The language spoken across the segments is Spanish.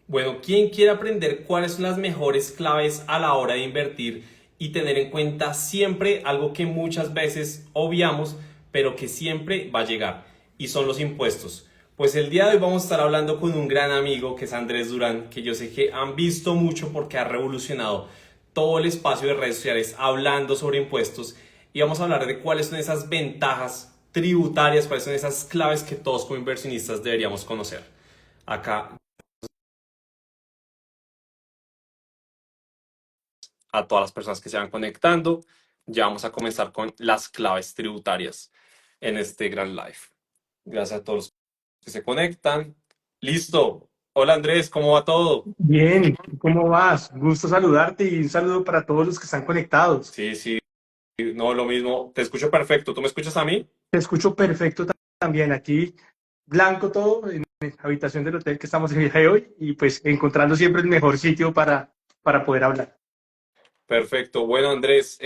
Bueno, ¿quién quiere aprender cuáles son las mejores claves a la hora de invertir y tener en cuenta siempre algo que muchas veces obviamos, pero que siempre va a llegar, y son los impuestos? Pues el día de hoy vamos a estar hablando con un gran amigo que es Andrés Durán, que yo sé que han visto mucho porque ha revolucionado todo el espacio de redes sociales hablando sobre impuestos, y vamos a hablar de cuáles son esas ventajas tributarias, cuáles son esas claves que todos como inversionistas deberíamos conocer. Acá a todas las personas que se van conectando. Ya vamos a comenzar con las claves tributarias en este gran live. Gracias a todos los que se conectan. Listo. Hola Andrés, ¿cómo va todo? Bien, ¿cómo vas? Gusto saludarte y un saludo para todos los que están conectados. Sí, sí, no, lo mismo. Te escucho perfecto. ¿Tú me escuchas a mí? Te escucho perfecto también aquí, blanco todo, en la habitación del hotel que estamos en el día de hoy y pues encontrando siempre el mejor sitio para poder hablar. Perfecto. Bueno, Andrés,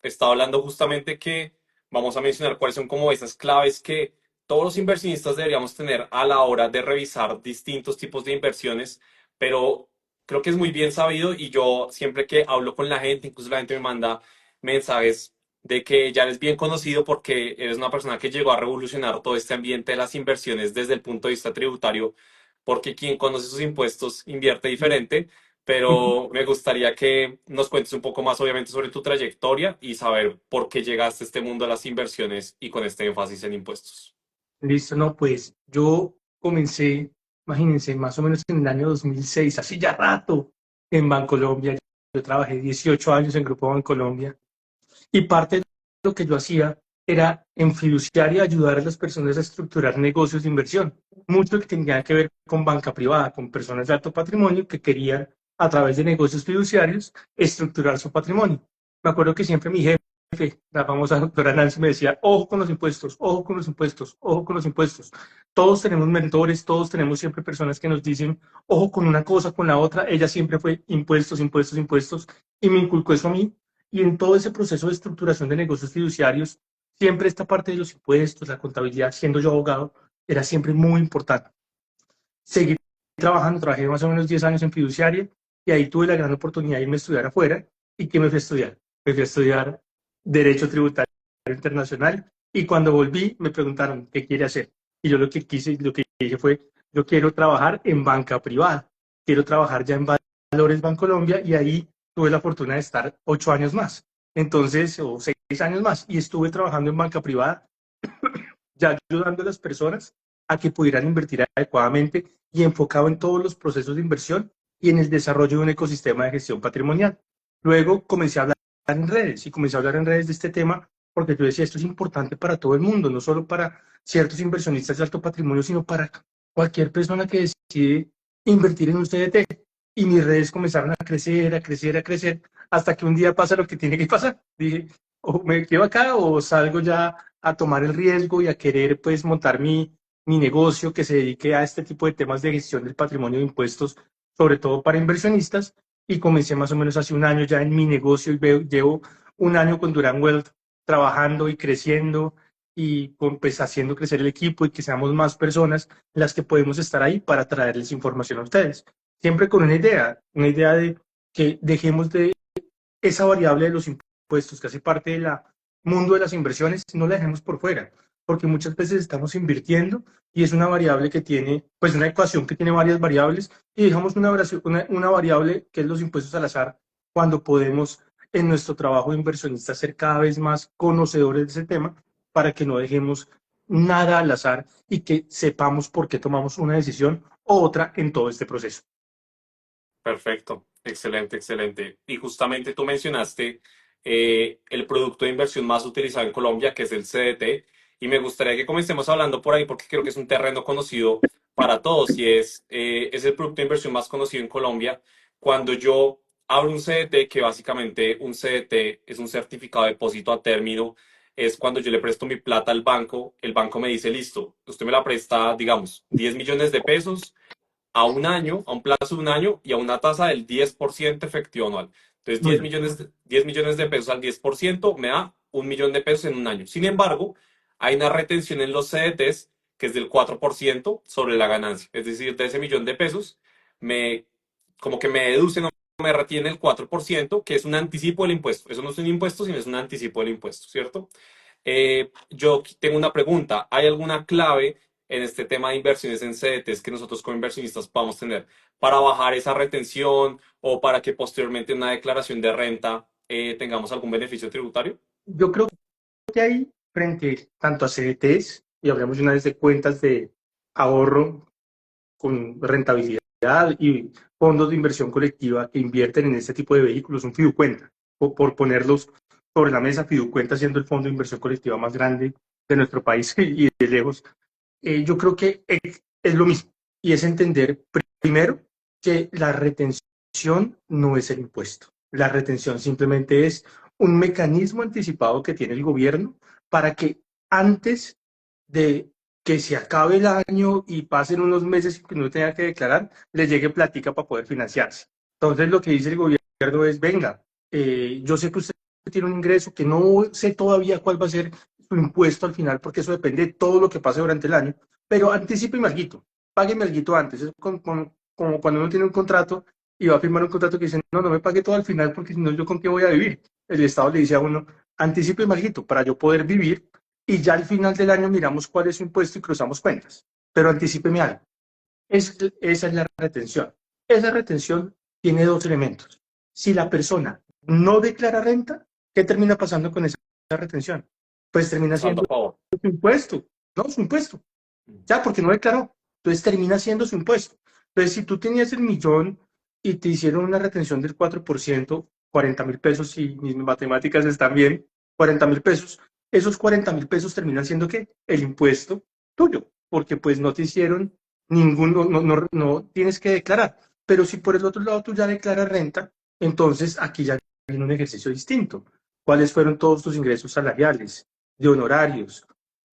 estaba hablando justamente que vamos a mencionar cuáles son como esas claves que todos los inversionistas deberíamos tener a la hora de revisar distintos tipos de inversiones, pero creo que es muy bien sabido y yo siempre que hablo con la gente, incluso la gente me manda mensajes de que ya eres bien conocido porque eres una persona que llegó a revolucionar todo este ambiente de las inversiones desde el punto de vista tributario, porque quien conoce sus impuestos invierte diferente, pero me gustaría que nos cuentes un poco más, obviamente, sobre tu trayectoria y saber por qué llegaste a este mundo de las inversiones y con este énfasis en impuestos. Listo, no, pues yo comencé, imagínense, más o menos en el año 2006, así ya rato, en Bancolombia. Yo trabajé 18 años en Grupo Bancolombia. Y parte de lo que yo hacía era en fiduciaria ayudar a las personas a estructurar negocios de inversión. Mucho que tenía que ver con banca privada, con personas de alto patrimonio que querían, a través de negocios fiduciarios, estructurar su patrimonio. Me acuerdo que siempre mi jefe, la famosa doctora Nancy, me decía, ojo con los impuestos, ojo con los impuestos, ojo con los impuestos. Todos tenemos mentores, todos tenemos siempre personas que nos dicen, ojo con una cosa, con la otra. Ella siempre fue impuestos, impuestos, impuestos, y me inculcó eso a mí y en todo ese proceso de estructuración de negocios fiduciarios, siempre esta parte de los impuestos, la contabilidad, siendo yo abogado, era siempre muy importante. Seguí trabajando, trabajé más o menos 10 años en fiduciaria y ahí tuve la gran oportunidad de irme a estudiar afuera. ¿Y qué me fui a estudiar? Me fui a estudiar Derecho Tributario Internacional y cuando volví me preguntaron qué quiere hacer. Y yo lo que quise, lo que dije fue, yo quiero trabajar en banca privada, quiero trabajar ya en Valores Bancolombia y ahí tuve la fortuna de estar 8 años más. Entonces, o 6 años más, y estuve trabajando en banca privada ya ayudando a las personas a que pudieran invertir adecuadamente y enfocado en todos los procesos de inversión y en el desarrollo de un ecosistema de gestión patrimonial. Luego comencé a hablar en redes y comencé a hablar en redes de este tema porque yo decía, esto es importante para todo el mundo, no solo para ciertos inversionistas de alto patrimonio, sino para cualquier persona que decide invertir en un CDT. Y mis redes comenzaron a crecer, a crecer, a crecer, hasta que un día pasa lo que tiene que pasar. Dije, o me quedo acá o salgo ya a tomar el riesgo y a querer pues montar mi negocio que se dedique a este tipo de temas de gestión del patrimonio de impuestos, sobre todo para inversionistas. Y comencé más o menos hace un año ya en mi negocio y llevo un año con Duran Wealth trabajando y creciendo y pues haciendo crecer el equipo y que seamos más personas las que podemos estar ahí para traerles información a ustedes. Siempre con una idea de que dejemos de esa variable de los impuestos que hace parte del mundo de las inversiones, no la dejemos por fuera, porque muchas veces estamos invirtiendo y es una variable que tiene, pues una ecuación que tiene varias variables y dejamos una variable que es los impuestos al azar cuando podemos en nuestro trabajo de inversionista ser cada vez más conocedores de ese tema para que no dejemos nada al azar y que sepamos por qué tomamos una decisión u otra en todo este proceso. Perfecto, excelente, excelente. Y justamente tú mencionaste el producto de inversión más utilizado en Colombia, que es el CDT, y me gustaría que comencemos hablando por ahí porque creo que es un terreno conocido para todos y es el producto de inversión más conocido en Colombia. Cuando yo abro un CDT, que básicamente un CDT es un certificado de depósito a término, es cuando yo le presto mi plata al banco, el banco me dice, listo, usted me la presta, digamos, 10 millones de pesos a un año, a un plazo de un año y a una tasa del 10% efectivo anual. Entonces, Muy 10 bien. millones, 10 millones de pesos al 10% me da 1 millón de pesos en un año. Sin embargo, hay una retención en los CDTs que es del 4% sobre la ganancia. Es decir, de ese millón de pesos, me, como que me deducen o me retiene el 4% que es un anticipo del impuesto. Eso no es un impuesto, sino es un anticipo del impuesto, ¿cierto? Yo tengo una pregunta. ¿Hay alguna clave en este tema de inversiones en CDTs que nosotros como inversionistas podamos tener para bajar esa retención o para que posteriormente en una declaración de renta tengamos algún beneficio tributario? Yo creo que hay frente tanto a CDTs, y hablamos de una vez de cuentas de ahorro con rentabilidad y fondos de inversión colectiva que invierten en este tipo de vehículos, un fiducuenta, por ponerlos sobre la mesa, fiducuenta siendo el fondo de inversión colectiva más grande de nuestro país y de lejos. Yo creo que es lo mismo, y es entender primero que la retención no es el impuesto. La retención simplemente es un mecanismo anticipado que tiene el gobierno para que antes de que se acabe el año y pasen unos meses y que no tenga que declarar, le llegue plática para poder financiarse. Entonces lo que dice el gobierno es, venga, yo sé que usted tiene un ingreso que no sé todavía cuál va a ser su impuesto al final, porque eso depende de todo lo que pase durante el año, pero anticípeme alguito, págueme alguito antes. Es como cuando uno tiene un contrato y va a firmar un contrato que dice, no, no me pague todo al final porque si no, ¿yo con qué voy a vivir? El Estado le dice a uno, anticípeme alguito para yo poder vivir y ya al final del año miramos cuál es su impuesto y cruzamos cuentas. Pero anticípeme algo. Esa es la retención. Esa retención tiene dos elementos. Si la persona no declara renta, ¿qué termina pasando con esa retención? Pues termina Saldo siendo a favor. su impuesto, ¿no? Su impuesto. Ya, porque no declaró. Entonces termina siendo su impuesto. Entonces, si tú tenías el millón y te hicieron una retención del 4%, 40.000 pesos, si mis matemáticas están bien, 40.000 pesos, esos 40.000 pesos terminan siendo ¿qué? El impuesto tuyo, porque pues no te hicieron ningún, no tienes que declarar. Pero si por el otro lado tú ya declaras renta, entonces aquí ya viene un ejercicio distinto. ¿Cuáles fueron todos tus ingresos salariales, de honorarios,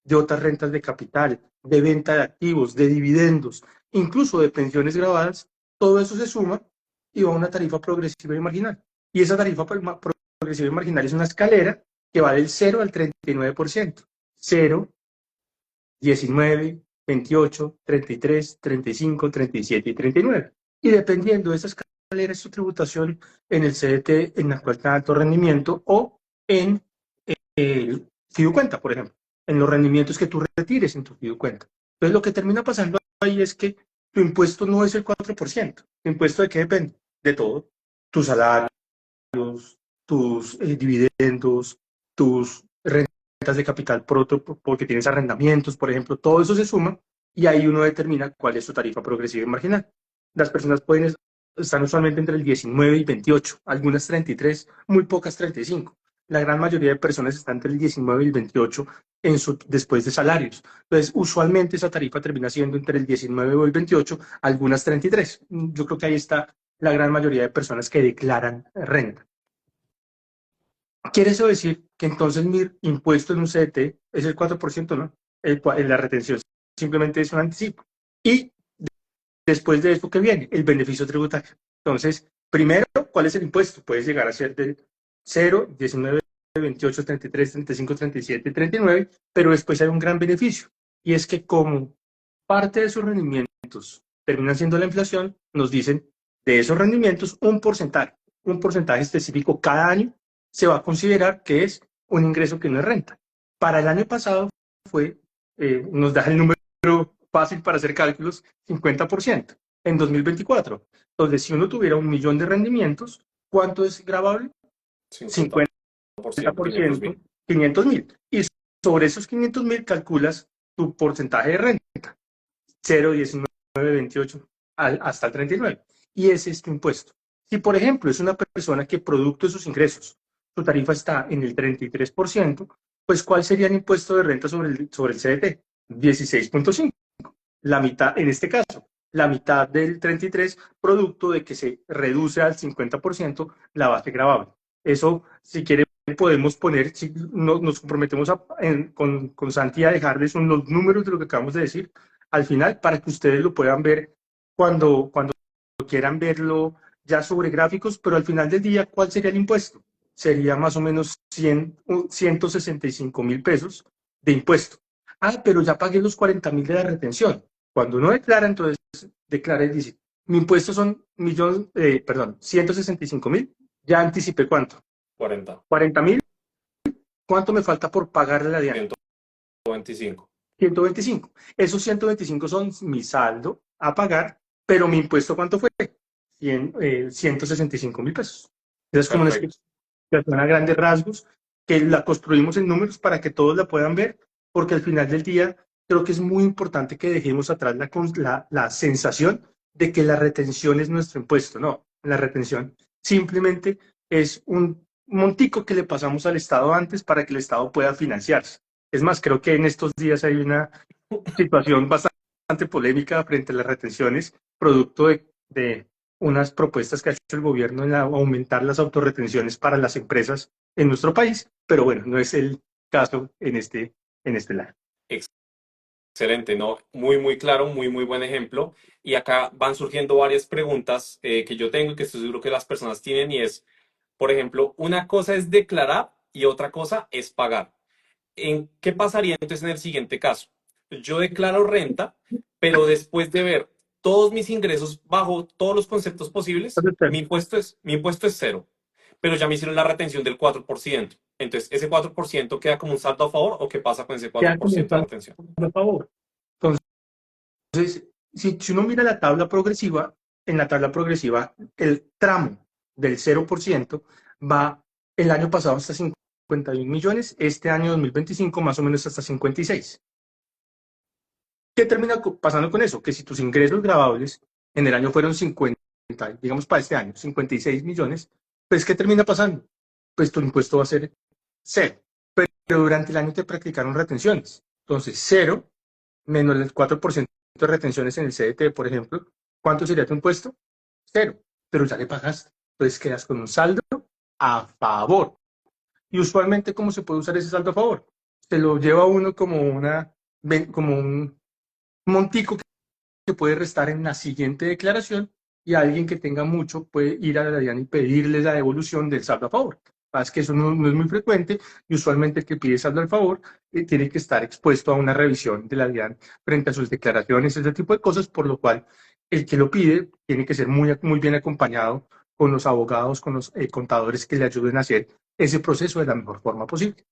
de otras rentas de capital, de venta de activos, de dividendos, incluso de pensiones grabadas? Todo eso se suma y va a una tarifa progresiva y marginal. Y esa tarifa progresiva y marginal es una escalera que va del 0 al 39%. 0, 19, 28, 33, 35, 37 y 39. Y dependiendo de esa escalera es su tributación en el CDT, en la cuenta de alto rendimiento o en el fiducuenta, por ejemplo, en los rendimientos que tú retires en tu fiducuenta. Entonces, lo que termina pasando ahí es que tu impuesto no es el 4%. ¿Tu impuesto de qué depende? De todo. Tus salarios, tus dividendos, tus rentas de capital porque tienes arrendamientos, por ejemplo, todo eso se suma y ahí uno determina cuál es su tarifa progresiva y marginal. Las personas están usualmente entre el 19 y 28, algunas 33, muy pocas 35. La gran mayoría de personas están entre el 19 y el 28 después de salarios. Entonces, usualmente esa tarifa termina siendo entre el 19 o el 28, algunas 33. Yo creo que ahí está la gran mayoría de personas que declaran renta. ¿Quiere eso decir que entonces mi impuesto en un CDT es el 4%? ¿No? La retención simplemente es un anticipo. Y después de eso, ¿qué viene? El beneficio tributario. Entonces, primero, ¿cuál es el impuesto? Puede llegar a ser de 0, 19, 28, 33, 35, 37, 39, pero después hay un gran beneficio. Y es que como parte de sus rendimientos terminan siendo la inflación, nos dicen de esos rendimientos un porcentaje específico cada año se va a considerar que es un ingreso que no es renta. Para el año pasado fue, nos da el número fácil para hacer cálculos, 50% en 2024. Entonces, si uno tuviera 1 millón de rendimientos, ¿cuánto es grabable? 50%, 500 50%, mil. 500.000. Y sobre esos 500.000 calculas tu porcentaje de renta, 0, 19, 28 hasta el 39. Y ese es tu impuesto. Si, por ejemplo, es una persona que producto de sus ingresos, su tarifa está en el 33%, pues ¿cuál sería el impuesto de renta sobre el CDT? 16.5. La mitad, en este caso, la mitad del 33, producto de que se reduce al 50% la base gravable. Eso, si quiere, podemos poner, si nos comprometemos con Santi a dejarles los números de lo que acabamos de decir al final para que ustedes lo puedan ver cuando quieran verlo ya sobre gráficos, pero al final del día, ¿cuál sería el impuesto? Sería más o menos 165.000 pesos de impuesto. Ah, pero ya pagué los 40.000 de la retención. Cuando uno declara, entonces declara el Mi impuesto son 165.000. Ya anticipé cuánto. 40, 40.000. ¿Cuánto me falta por pagarle a la DIAN? 125. 125. Esos 125 son mi saldo a pagar, pero mi impuesto ¿cuánto fue? 165.000 pesos. Esa es como una Perfecto. explicación a grandes rasgos, que la construimos en números para que todos la puedan ver, porque al final del día creo que es muy importante que dejemos atrás la sensación de que la retención es nuestro impuesto. No, la retención simplemente es un montico que le pasamos al Estado antes para que el Estado pueda financiarse. Es más, creo que en estos días hay una situación bastante polémica frente a las retenciones, producto de unas propuestas que ha hecho el gobierno en aumentar las autorretenciones para las empresas en nuestro país, pero bueno, no es el caso en este lado. Excelente, ¿no? Muy, muy claro, muy, muy buen ejemplo. Y acá van surgiendo varias preguntas que yo tengo y que estoy seguro que las personas tienen y es, por ejemplo, una cosa es declarar y otra cosa es pagar. ¿Qué pasaría entonces en el siguiente caso? Yo declaro renta, pero después de ver todos mis ingresos bajo todos los conceptos posibles, Entonces, mi impuesto es cero, pero ya me hicieron la retención del 4%. Entonces, ¿ese 4% queda como un saldo a favor o qué pasa con ese cuatro queda por como un ciento de saldo retención? a favor. Entonces, si uno mira la tabla progresiva, en la tabla progresiva, el tramo del 0% va el año pasado hasta 51 millones, este año 2025 más o menos hasta 56. ¿Qué termina pasando con eso? Que si tus ingresos grabables en el año fueron 50, digamos para este año, 56 millones, pues ¿qué termina pasando? Pues tu impuesto va a ser cero. Pero durante el año te practicaron retenciones. Entonces, cero menos el 4% de retenciones en el CDT, por ejemplo, ¿cuánto sería tu impuesto? Cero. Pero ya le pagaste. Entonces quedas con un saldo a favor. Y usualmente, ¿cómo se puede usar ese saldo a favor? Se lo lleva uno como un montico que puede restar en la siguiente declaración y alguien que tenga mucho puede ir a la DIAN y pedirle la devolución del saldo a favor. Es que eso no es muy frecuente y usualmente el que pide saldo a favor tiene que estar expuesto a una revisión de la DIAN frente a sus declaraciones, ese tipo de cosas, por lo cual el que lo pide tiene que ser muy, muy bien acompañado con los abogados, con los contadores que le ayuden a hacer ese proceso de la mejor forma posible.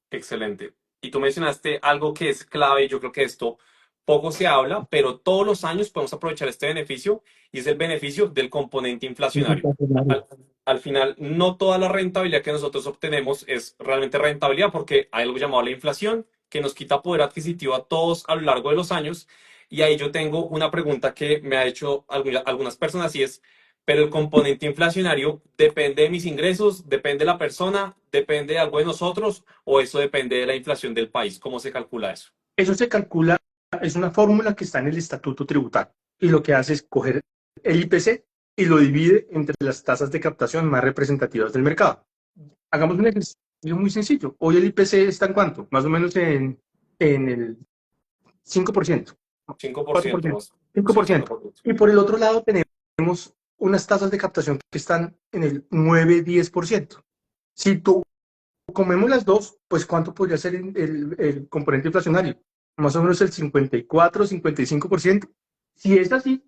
Excelente. Y tú mencionaste algo que es clave, y yo creo que esto poco se habla, pero todos los años podemos aprovechar este beneficio y es el beneficio del componente inflacionario. Al, al final, no toda la rentabilidad que nosotros obtenemos es realmente rentabilidad porque hay algo llamado la inflación que nos quita poder adquisitivo a todos a lo largo de los años. Y ahí yo tengo una pregunta que me ha hecho algunas personas y es, pero el componente inflacionario depende de mis ingresos, depende de la persona, depende de algo de nosotros o eso depende de la inflación del país. ¿Cómo se calcula eso? Eso se calcula, es una fórmula que está en el estatuto tributario y lo que hace es coger el IPC y lo divide entre las tasas de captación más representativas del mercado. Hagamos un ejercicio muy sencillo. Hoy el IPC está en cuánto? Más o menos en el 5%, 5% 4%, más. Sí, 5%. 5%. Y por el otro lado tenemos unas tasas de captación que están en el 9-10%. Si tú comemos las dos, pues ¿cuánto podría ser el componente inflacionario? Más o menos el 54-55%. Si es así,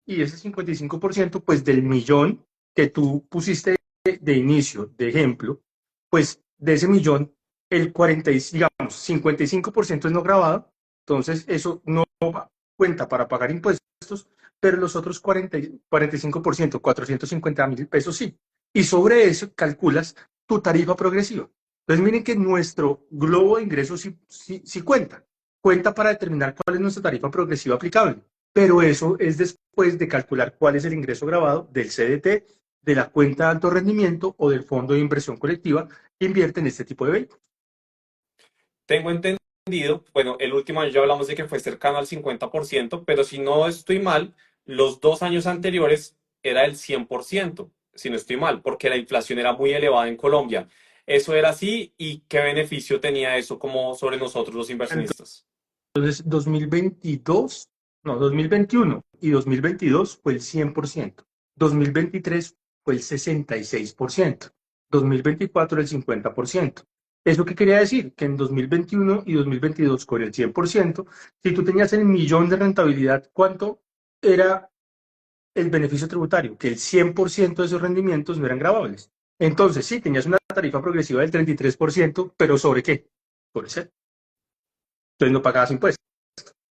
y ese 55%, pues del millón que tú pusiste de inicio, de ejemplo, pues de ese millón, el 40, digamos, 55% es no grabado, entonces eso no cuenta para pagar impuestos, pero los otros 45%, 450.000 pesos sí. Y sobre eso calculas tu tarifa progresiva. Entonces miren que nuestro globo de ingresos sí cuenta para determinar cuál es nuestra tarifa progresiva aplicable, pero eso es después de calcular cuál es el ingreso grabado del CDT, de la cuenta de alto rendimiento o del fondo de inversión colectiva que invierte en este tipo de vehículos. Tengo entendido, bueno, el último año ya hablamos de que fue cercano al 50%, pero si no estoy mal, los 2 años anteriores era el 100%, si no estoy mal, porque la inflación era muy elevada en Colombia. ¿Eso era así y qué beneficio tenía eso como sobre nosotros los inversionistas? Entonces, 2022, no, 2021 y 2022 fue el 100%, 2023 fue el 66%, 2024 el 50%. ¿Eso qué quería decir? Que en 2021 y 2022 con el 100%, si tú tenías el millón de rentabilidad, ¿cuánto era el beneficio tributario, que el 100% de esos rendimientos no eran gravables. Entonces, sí, tenías una tarifa progresiva del 33%, pero ¿sobre qué? Sobre cero. Entonces no pagabas impuestos.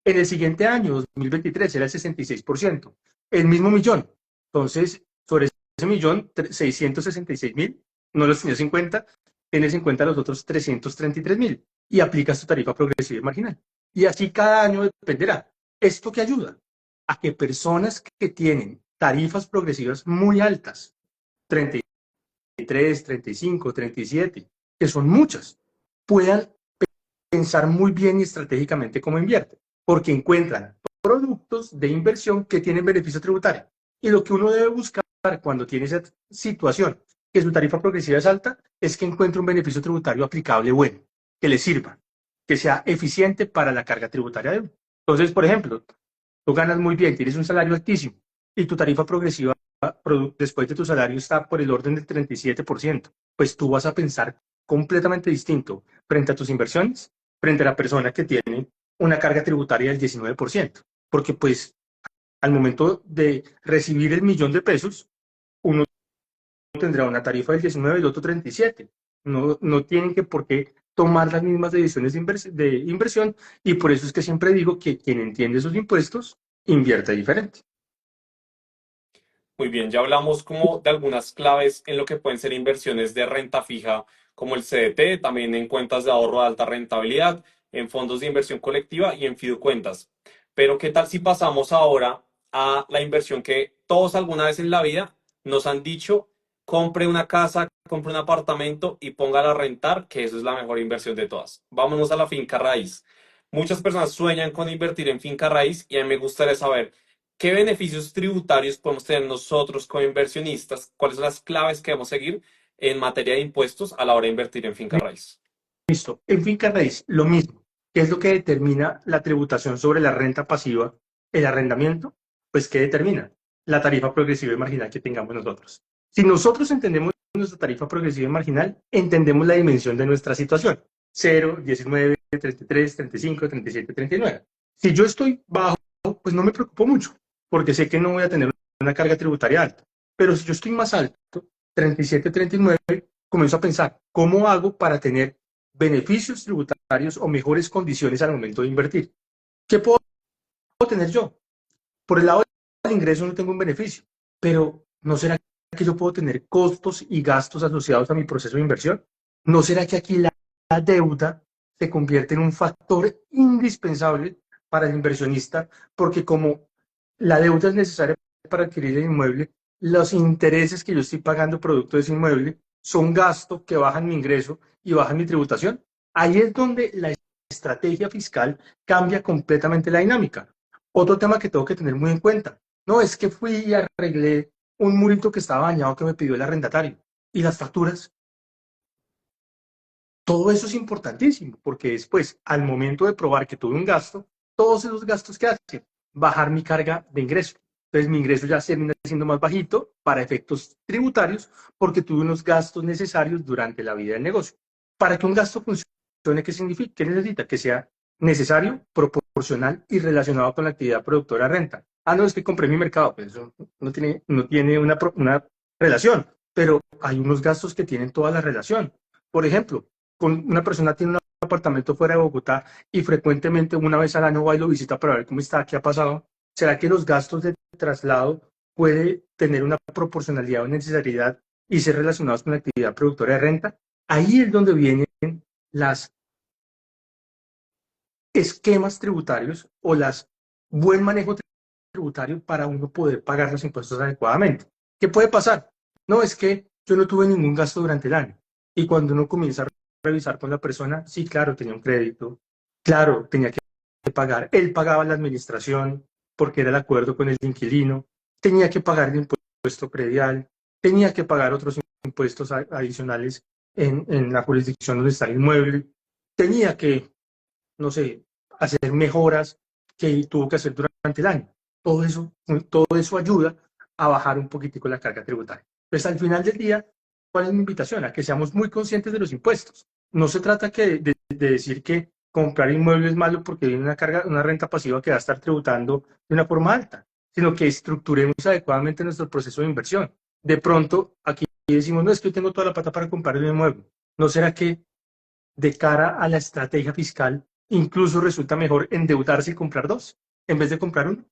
En el siguiente año, 2023, era el 66%, el mismo millón. Entonces, sobre ese millón, 666.000, no los tienes en cuenta, tienes en cuenta los otros 333.000 y aplicas tu tarifa progresiva y marginal. Y así cada año dependerá. ¿Esto qué ayuda? A que personas que tienen tarifas progresivas muy altas, 33, 35, 37, que son muchas, puedan pensar muy bien y estratégicamente cómo invierten, porque encuentran productos de inversión que tienen beneficio tributario. Y lo que uno debe buscar cuando tiene esa situación, que su tarifa progresiva es alta, es que encuentre un beneficio tributario aplicable bueno, que le sirva, que sea eficiente para la carga tributaria de uno. Entonces, por ejemplo, tú ganas muy bien, tienes un salario altísimo y tu tarifa progresiva después de tu salario está por el orden del 37%, pues tú vas a pensar completamente distinto frente a tus inversiones, frente a la persona que tiene una carga tributaria del 19%, porque pues al momento de recibir el millón de pesos, uno tendrá una tarifa del 19 y el otro 37. No tienen que por qué tomar las mismas decisiones de inversión y por eso es que siempre digo que quien entiende sus impuestos invierte diferente. Muy bien, ya hablamos como de algunas claves en lo que pueden ser inversiones de renta fija, como el CDT, también en cuentas de ahorro de alta rentabilidad, en fondos de inversión colectiva y en fiducuentas. Pero ¿qué tal si pasamos ahora a la inversión que todos alguna vez en la vida nos han dicho, compre una casa, compre un apartamento y póngala a rentar, que eso es la mejor inversión de todas? Vámonos a la finca raíz. Muchas personas sueñan con invertir en finca raíz y a mí me gustaría saber ¿qué beneficios tributarios podemos tener nosotros como inversionistas? ¿Cuáles son las claves que debemos seguir en materia de impuestos a la hora de invertir en finca raíz? Listo. En finca raíz, lo mismo. ¿Qué es lo que determina la tributación sobre la renta pasiva, el arrendamiento? Pues, ¿qué determina? La tarifa progresiva y marginal que tengamos nosotros. Si nosotros entendemos nuestra tarifa progresiva y marginal, entendemos la dimensión de nuestra situación. 0, 19, 33, 35, 37, 39. Si yo estoy bajo, pues no me preocupo mucho, porque sé que no voy a tener una carga tributaria alta. Pero si yo estoy más alto, 37, 39, comienzo a pensar, ¿cómo hago para tener beneficios tributarios o mejores condiciones al momento de invertir? ¿Qué puedo tener yo? Por el lado del ingreso no tengo un beneficio, pero ¿no será que yo puedo tener costos y gastos asociados a mi proceso de inversión? ¿No será que aquí la deuda se convierte en un factor indispensable para el inversionista? Porque como la deuda es necesaria para adquirir el inmueble, los intereses que yo estoy pagando producto de ese inmueble son gastos que bajan mi ingreso y bajan mi tributación. Ahí es donde la estrategia fiscal cambia completamente la dinámica. Otro tema que tengo que tener muy en cuenta, no es que fui y arreglé un murito que estaba dañado que me pidió el arrendatario y las facturas. Todo eso es importantísimo porque después, al momento de probar que tuve un gasto, todos esos gastos que hacen, bajar mi carga de ingreso. Entonces mi ingreso ya termina siendo más bajito para efectos tributarios porque tuve unos gastos necesarios durante la vida del negocio. Para que un gasto funcione, ¿qué significa? ¿Qué necesita? Que sea necesario, proporcional y relacionado con la actividad productora de renta. Ah, no, es que compré mi mercado, pues eso no tiene una relación, pero hay unos gastos que tienen toda la relación. Por ejemplo, con una persona tiene un apartamento fuera de Bogotá y frecuentemente una vez al año va y lo visita para ver cómo está, qué ha pasado, ¿será que los gastos de traslado puede tener una proporcionalidad o necesidad y ser relacionados con la actividad productora de renta? Ahí es donde vienen las esquemas tributarios o las buen manejo tributario para uno poder pagar los impuestos adecuadamente. ¿Qué puede pasar? No, es que yo no tuve ningún gasto durante el año. Y cuando uno comienza a revisar con la persona, sí, claro, tenía un crédito, claro, tenía que pagar. Él pagaba la administración porque era el acuerdo con el inquilino, tenía que pagar el impuesto predial, tenía que pagar otros impuestos adicionales en la jurisdicción donde está el inmueble, tenía que, no sé, hacer mejoras que tuvo que hacer durante el año. Todo eso ayuda a bajar un poquitico la carga tributaria. Pues al final del día, ¿cuál es mi invitación? A que seamos muy conscientes de los impuestos. No se trata de decir que comprar inmuebles es malo porque viene una renta pasiva que va a estar tributando de una forma alta. sino que estructuremos adecuadamente nuestro proceso de inversión. De pronto, aquí decimos, no, es que yo tengo toda la plata para comprar un inmueble. ¿No será que de cara a la estrategia fiscal, incluso resulta mejor endeudarse y comprar dos en vez de comprar uno?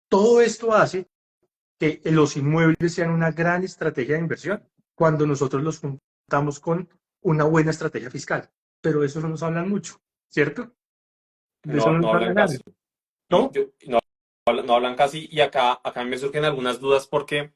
Todo esto hace que los inmuebles sean una gran estrategia de inversión cuando nosotros los juntamos con una buena estrategia fiscal. Pero de eso no nos hablan mucho, ¿cierto? De eso No, no no nos hablan habla nadie, casi. Y ¿no? yo, no, no hablan casi y acá me surgen algunas dudas porque,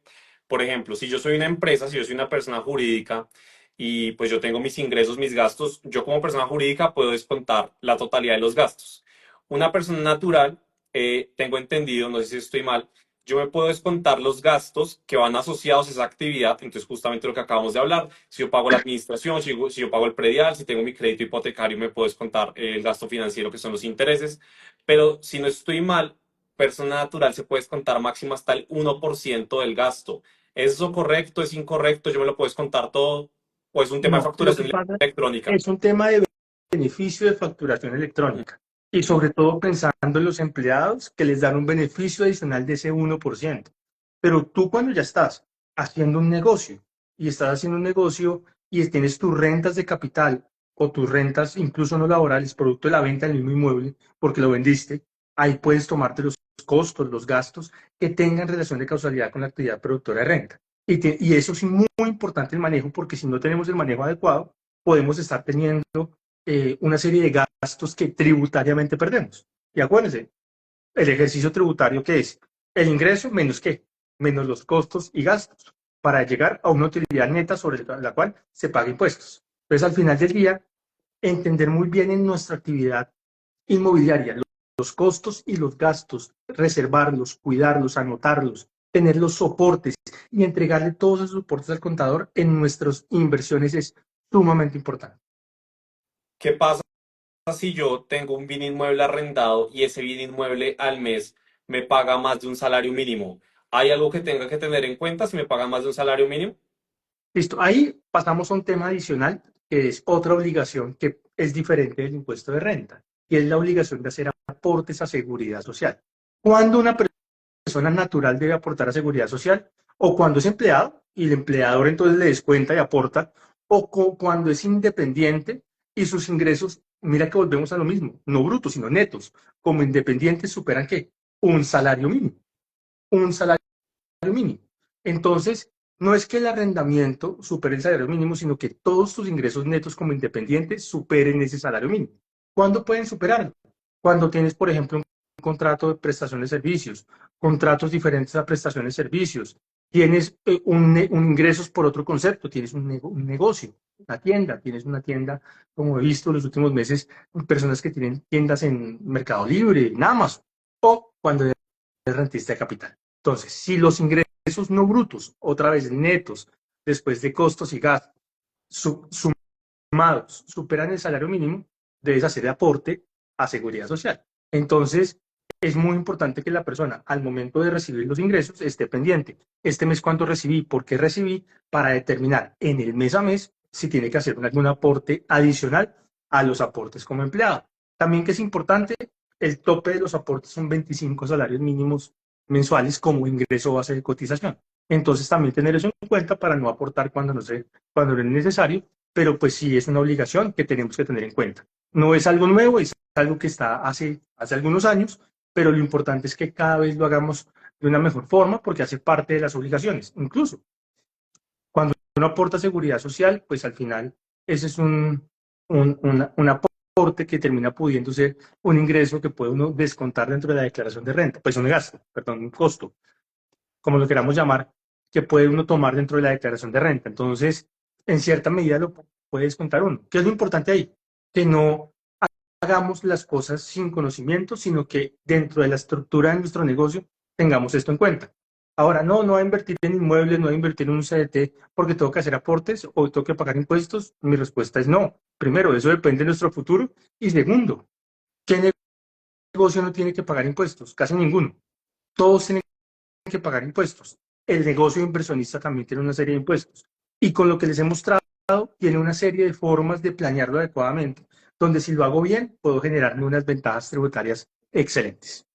por ejemplo, si yo soy una empresa, si yo soy una persona jurídica y pues yo tengo mis ingresos, mis gastos, yo como persona jurídica puedo descontar la totalidad de los gastos. Una persona natural, tengo entendido, no sé si estoy mal, yo me puedo descontar los gastos que van asociados a esa actividad, entonces justamente lo que acabamos de hablar, si yo pago la administración, si yo pago el predial, si tengo mi crédito hipotecario, me puedo descontar el gasto financiero que son los intereses, pero si no estoy mal, persona natural se puede descontar máximo hasta el 1% del gasto. ¿Es eso correcto? ¿Es incorrecto? ¿Yo me lo puedo descontar todo? ¿O es un tema de No, lo que facturación pasa electrónica? es un tema de beneficio de facturación electrónica y sobre todo pensando en los empleados que les dan un beneficio adicional de ese 1%. Pero tú cuando ya estás haciendo un negocio y estás haciendo un negocio y tienes tus rentas de capital o tus rentas incluso no laborales, producto de la venta del mismo inmueble, porque lo vendiste, ahí puedes tomarte los costos, los gastos que tengan relación de causalidad con la actividad productora de renta. Y eso es muy, muy importante el manejo, porque si no tenemos el manejo adecuado, podemos estar teniendo una serie de gastos que tributariamente perdemos. Y acuérdense, el ejercicio tributario que es el ingreso menos qué, menos los costos y gastos, para llegar a una utilidad neta sobre la cual se paga impuestos. Entonces, al final del día, entender muy bien en nuestra actividad inmobiliaria los costos y los gastos, reservarlos, cuidarlos, anotarlos, tener los soportes y entregarle todos esos soportes al contador en nuestras inversiones es sumamente importante. ¿Qué pasa si yo tengo un bien inmueble arrendado y ese bien inmueble al mes me paga más de un salario mínimo? ¿Hay algo que tenga que tener en cuenta si me paga más de un salario mínimo? Listo, ahí pasamos a un tema adicional que es otra obligación que es diferente del impuesto de renta y es la obligación de hacer aportes a seguridad social. Cuando una persona natural debe aportar a seguridad social o cuando es empleado y el empleador entonces le descuenta y aporta o cuando es independiente y sus ingresos, mira que volvemos a lo mismo, no brutos sino netos, como independientes superan ¿qué? Un salario mínimo, un salario mínimo. Entonces, no es que el arrendamiento supere el salario mínimo, sino que todos tus ingresos netos como independientes superen ese salario mínimo. ¿Cuándo pueden superarlo? Cuando tienes, por ejemplo, un contrato de prestación de servicios, contratos diferentes a prestaciones de servicios, tienes un ingresos por otro concepto, tienes un negocio, tienes una tienda, como he visto en los últimos meses, personas que tienen tiendas en Mercado Libre, en Amazon, o cuando eres rentista de capital. Entonces, si los ingresos no brutos, otra vez netos, después de costos y gastos, sumados, superan el salario mínimo, debes hacer aporte a seguridad social. Entonces, es muy importante que la persona, al momento de recibir los ingresos, esté pendiente. Este mes, ¿cuánto recibí? ¿Por qué recibí? Para determinar en el mes a mes si tiene que hacer algún aporte adicional a los aportes como empleado. También que es importante, el tope de los aportes son 25 salarios mínimos mensuales como ingreso base de cotización. Entonces, también tener eso en cuenta para no aportar cuando no es necesario, pero pues sí es una obligación que tenemos que tener en cuenta. No es algo nuevo, es algo que está hace algunos años, pero lo importante es que cada vez lo hagamos de una mejor forma porque hace parte de las obligaciones. Incluso cuando uno aporta seguridad social, pues al final ese es un aporte que termina pudiendo ser un ingreso que puede uno descontar dentro de la declaración de renta, pues un gasto, perdón, un costo, como lo queramos llamar, que puede uno tomar dentro de la declaración de renta. Entonces, en cierta medida lo puede descontar uno. ¿Qué es lo importante ahí? Que no hagamos las cosas sin conocimiento, sino que dentro de la estructura de nuestro negocio tengamos esto en cuenta. Ahora, no va a invertir en inmuebles, no va a invertir en un CDT porque tengo que hacer aportes o tengo que pagar impuestos. Mi respuesta es no. Primero, eso depende de nuestro futuro. Y segundo, ¿qué negocio no tiene que pagar impuestos? Casi ninguno. Todos tienen que pagar impuestos. El negocio inversionista también tiene una serie de impuestos. Y con lo que les he mostrado, tiene una serie de formas de planearlo adecuadamente, donde si lo hago bien, puedo generarme unas ventajas tributarias excelentes.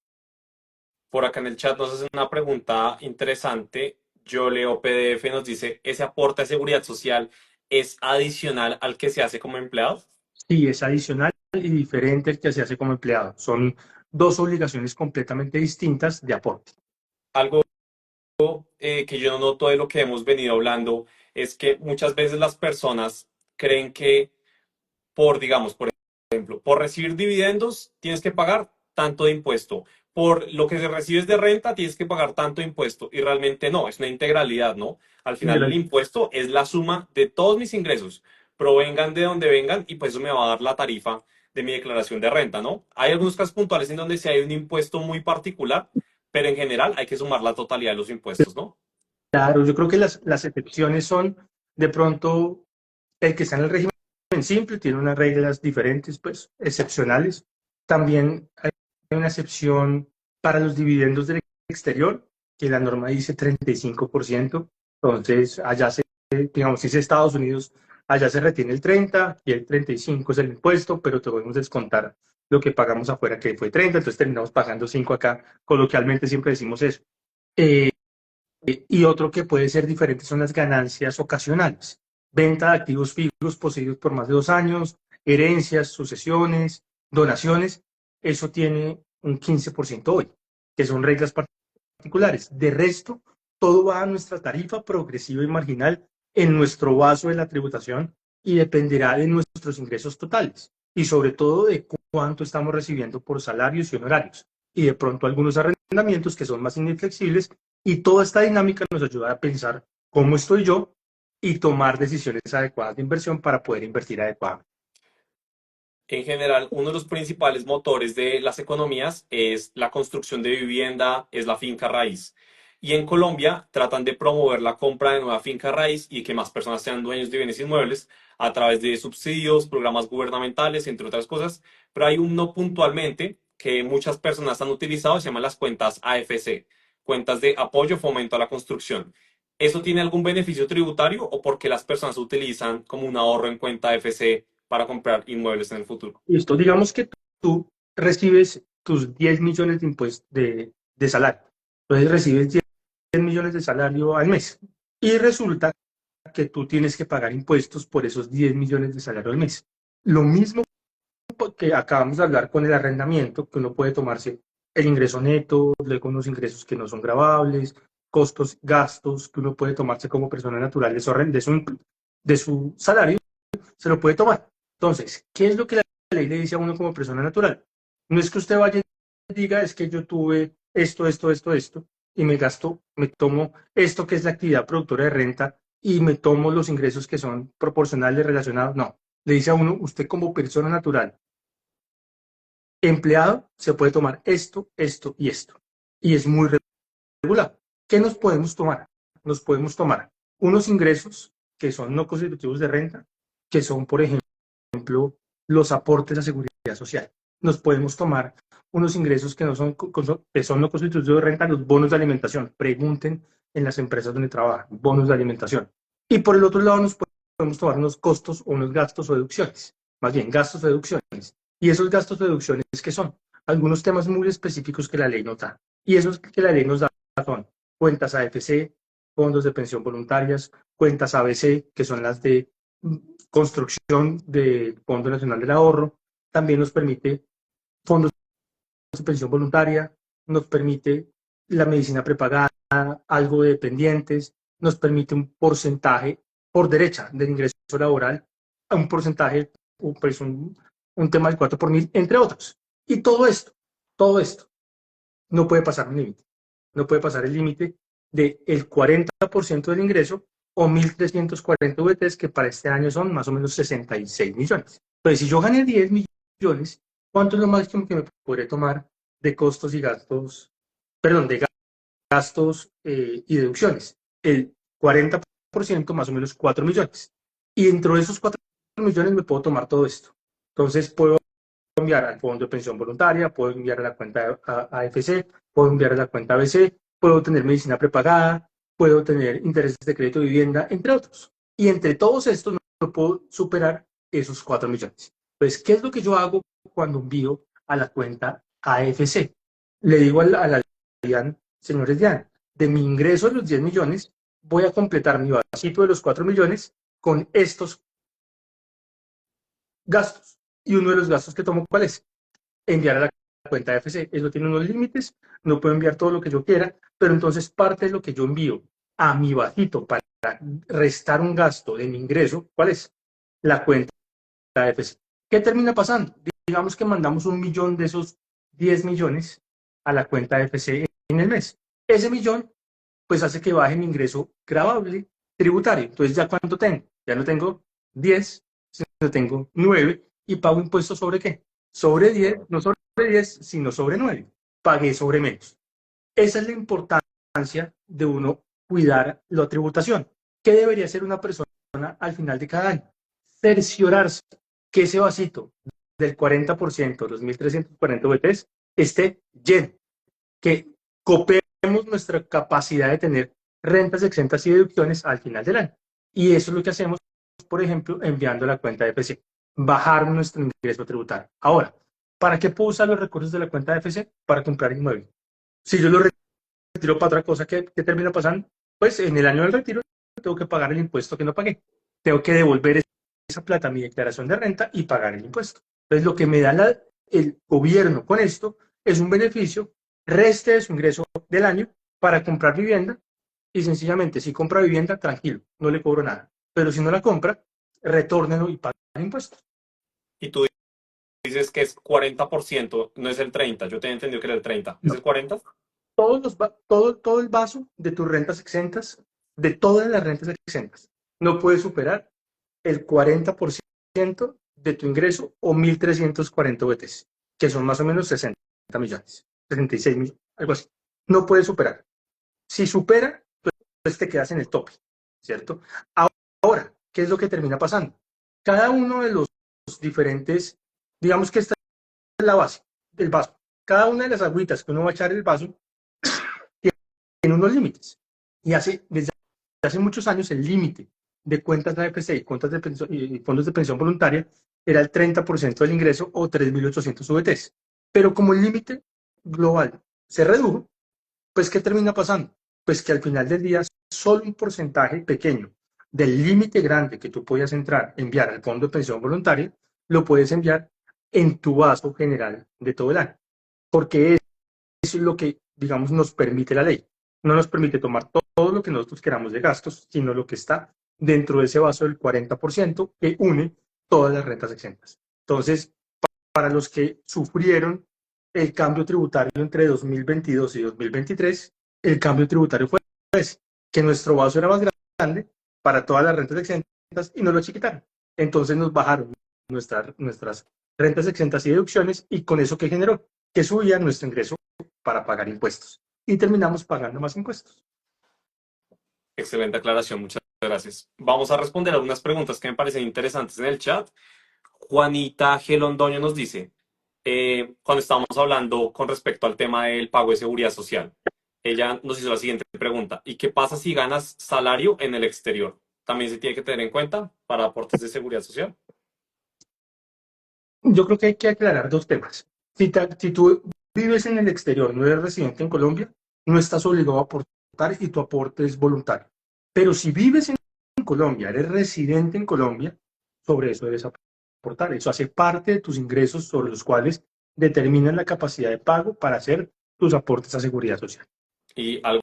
Por acá en el chat nos hacen una pregunta interesante. Yo leo PDF, nos dice, ¿ese aporte de seguridad social es adicional al que se hace como empleado? Sí, es adicional y diferente al que se hace como empleado. Son dos obligaciones completamente distintas de aporte. Algo que yo noto de lo que hemos venido hablando es que muchas veces las personas creen que digamos, por ejemplo, por recibir dividendos tienes que pagar tanto de impuesto. Por lo que recibes de renta tienes que pagar tanto de impuesto. Y realmente no, es una integralidad, ¿no? Al final el impuesto es la suma de todos mis ingresos, provengan de donde vengan, y pues eso me va a dar la tarifa de mi declaración de renta, ¿no? Hay algunos casos puntuales en donde sí hay un impuesto muy particular, pero en general hay que sumar la totalidad de los impuestos, ¿no? Claro, yo creo que las excepciones son de pronto el que está en el régimen simple, tiene unas reglas diferentes, pues excepcionales. También hay una excepción para los dividendos del exterior, que la norma dice 35%. Entonces, allá se, digamos, si es Estados Unidos, allá se retiene el 30 y el 35 es el impuesto, pero te podemos descontar lo que pagamos afuera, que fue 30, entonces terminamos pagando 5 acá. Coloquialmente siempre decimos eso. Eh, y otro que puede ser diferente son las ganancias ocasionales. Venta de activos fijos poseídos por más de 2 años, herencias, sucesiones, donaciones. Eso tiene un 15% hoy, que son reglas particulares. De resto, todo va a nuestra tarifa progresiva y marginal en nuestro vaso de la tributación y dependerá de nuestros ingresos totales y sobre todo de cuánto estamos recibiendo por salarios y honorarios. Y de pronto algunos arrendamientos que son más inflexibles, y toda esta dinámica nos ayuda a pensar cómo estoy yo y tomar decisiones adecuadas de inversión para poder invertir adecuadamente. En general, uno de los principales motores de las economías es la construcción de vivienda, es la finca raíz. Y en Colombia tratan de promover la compra de nueva finca raíz y que más personas sean dueños de bienes inmuebles a través de subsidios, programas gubernamentales, entre otras cosas. Pero hay uno puntualmente que muchas personas han utilizado, se llaman las cuentas AFC, cuentas de apoyo fomento a la construcción. ¿Eso tiene algún beneficio tributario o porque las personas utilizan como un ahorro en cuenta AFC para comprar inmuebles en el futuro? Listo, digamos que tú recibes tus 10 millones de impuestos de salario. Entonces recibes 10 millones de salario al mes y resulta que tú tienes que pagar impuestos por esos 10 millones de salario al mes. Lo mismo que acabamos de hablar con el arrendamiento, que uno puede tomarse el ingreso neto, luego unos ingresos que no son gravables, costos, gastos que uno puede tomarse como persona natural de su salario, se lo puede tomar. Entonces, ¿qué es lo que la ley le dice a uno como persona natural? No es que usted vaya y diga, es que yo tuve esto, y me gasto, me tomo esto que es la actividad productora de renta y me tomo los ingresos que son proporcionales relacionados. No, le dice a uno, usted como persona natural, empleado, se puede tomar esto y esto. Y es muy regular. ¿Qué nos podemos tomar? Nos podemos tomar unos ingresos que son no constitutivos de renta, que son, por ejemplo, los aportes a la seguridad social. Nos podemos tomar unos ingresos que son no constitutivos de renta, los bonos de alimentación. Pregunten en las empresas donde trabajan, bonos de alimentación. Y por el otro lado nos podemos tomar unos costos o unos gastos o deducciones. Más bien, gastos o deducciones. Y esos gastos o deducciones, ¿qué son? Algunos temas muy específicos que la ley nos da. Y esos que la ley nos da son cuentas AFC, fondos de pensión voluntarias, cuentas ABC, que son las de construcción del Fondo Nacional del Ahorro. También nos permite fondos de pensión voluntaria, nos permite la medicina prepagada, algo de dependientes, nos permite un porcentaje por derecha del ingreso laboral, un porcentaje, pues un tema del 4 por mil, entre otros. Y todo esto no puede pasar un límite. No puede pasar el límite del 40% del ingreso o 1.340 VTs, que para este año son más o menos 66 millones. Entonces, si yo gané 10 millones, ¿cuánto es lo máximo que me podré tomar de costos y gastos, perdón, de gastos y deducciones? El 40%, más o menos 4 millones. Y dentro de esos 4 millones me puedo tomar todo esto. Entonces, puedo enviar al fondo de pensión voluntaria, puedo enviar a la cuenta AFC, puedo enviar a la cuenta ABC, puedo tener medicina prepagada, puedo tener intereses de crédito de vivienda, entre otros. Y entre todos estos no puedo superar esos 4 millones. Entonces, ¿qué es lo que yo hago cuando envío a la cuenta AFC? Le digo a la señores Diana, de mi ingreso de los 10 millones, voy a completar mi vasito de los 4 millones con estos gastos. Y uno de los gastos que tomo, ¿cuál es? Enviar a la cuenta de FC. Eso tiene unos límites, no puedo enviar todo lo que yo quiera, pero entonces parte de lo que yo envío a mi vasito para restar un gasto de mi ingreso, ¿cuál es? La cuenta de FC. ¿Qué termina pasando? Digamos que mandamos 1 millón de esos 10 millones a la cuenta de FC en el mes. Ese millón, pues hace que baje mi ingreso gravable tributario. Entonces, ¿ya cuánto tengo? Ya no tengo 10, sino tengo 9 y pago impuestos sobre qué? Sobre 10, no sobre 10, sino sobre 9. Pagué sobre menos. Esa es la importancia de uno cuidar la tributación. ¿Qué debería hacer una persona al final de cada año? Cerciorarse que ese vasito del 40%, los 1.340 VTs, esté lleno, que coopemos nuestra capacidad de tener rentas exentas y deducciones al final del año. Y eso es lo que hacemos, por ejemplo, enviando la cuenta de FC, bajar nuestro ingreso tributario. Ahora, ¿para qué puedo usar los recursos de la cuenta de FC? Para comprar inmueble. Si yo lo retiro para otra cosa, ¿qué termina pasando? Pues en el año del retiro tengo que pagar el impuesto que no pagué. Tengo que devolver esa plata a mi declaración de renta y pagar el impuesto. Entonces, lo que me da el gobierno con esto es un beneficio, reste de su ingreso del año para comprar vivienda y sencillamente, si compra vivienda, tranquilo, no le cobro nada. Pero si no la compra, retórnelo y pague el impuesto. Y tú dices que es 40%, no es el 30%. Yo tenía entendido que era el 30%. ¿Es No. el 40%? Todo el vaso de tus rentas exentas, de todas las rentas exentas, no puede superar el 40% de tu ingreso o 1.340 VTs, que son más o menos 60 millones, 66 millones, algo así. No puede superar. Si supera, pues te quedas en el tope, ¿cierto? Ahora, ¿qué es lo que termina pasando? Cada uno de los diferentes, digamos que esta es la base del vaso. Cada una de las agüitas que uno va a echar en el vaso tiene unos límites. Y desde hace muchos años el límite de cuentas de AFC y cuentas de pensión, y fondos de pensión voluntaria era el 30% del ingreso o 3.800 VTs. Pero como el límite global se redujo, pues ¿qué termina pasando? Pues que al final del día solo un porcentaje pequeño del límite grande que tú podías enviar al fondo de pensión voluntaria, lo puedes enviar en tu vaso general de todo el año. Porque eso es lo que, digamos, nos permite la ley. No nos permite tomar todo lo que nosotros queramos de gastos, sino lo que está dentro de ese vaso del 40% que une todas las rentas exentas. Entonces, para los que sufrieron el cambio tributario entre 2022 y 2023, el cambio tributario fue ese, que nuestro vaso era más grande para todas las rentas exentas y no lo chiquitaron. Entonces nos bajaron nuestras rentas exentas y deducciones y con eso, ¿qué generó? Que subía nuestro ingreso para pagar impuestos y terminamos pagando más impuestos. Excelente aclaración, muchas gracias. Vamos a responder algunas preguntas que me parecen interesantes en el chat. Juanita G. Londoño nos dice, cuando estábamos hablando con respecto al tema del pago de seguridad social, ella nos hizo la siguiente pregunta. ¿Y qué pasa si ganas salario en el exterior? ¿También se tiene que tener en cuenta para aportes de seguridad social? Yo creo que hay que aclarar dos temas. Si tú vives en el exterior, no eres residente en Colombia, no estás obligado a aportar y tu aporte es voluntario. Pero si vives en Colombia, eres residente en Colombia, sobre eso debes aportar. Eso hace parte de tus ingresos sobre los cuales determinan la capacidad de pago para hacer tus aportes a seguridad social. Y algo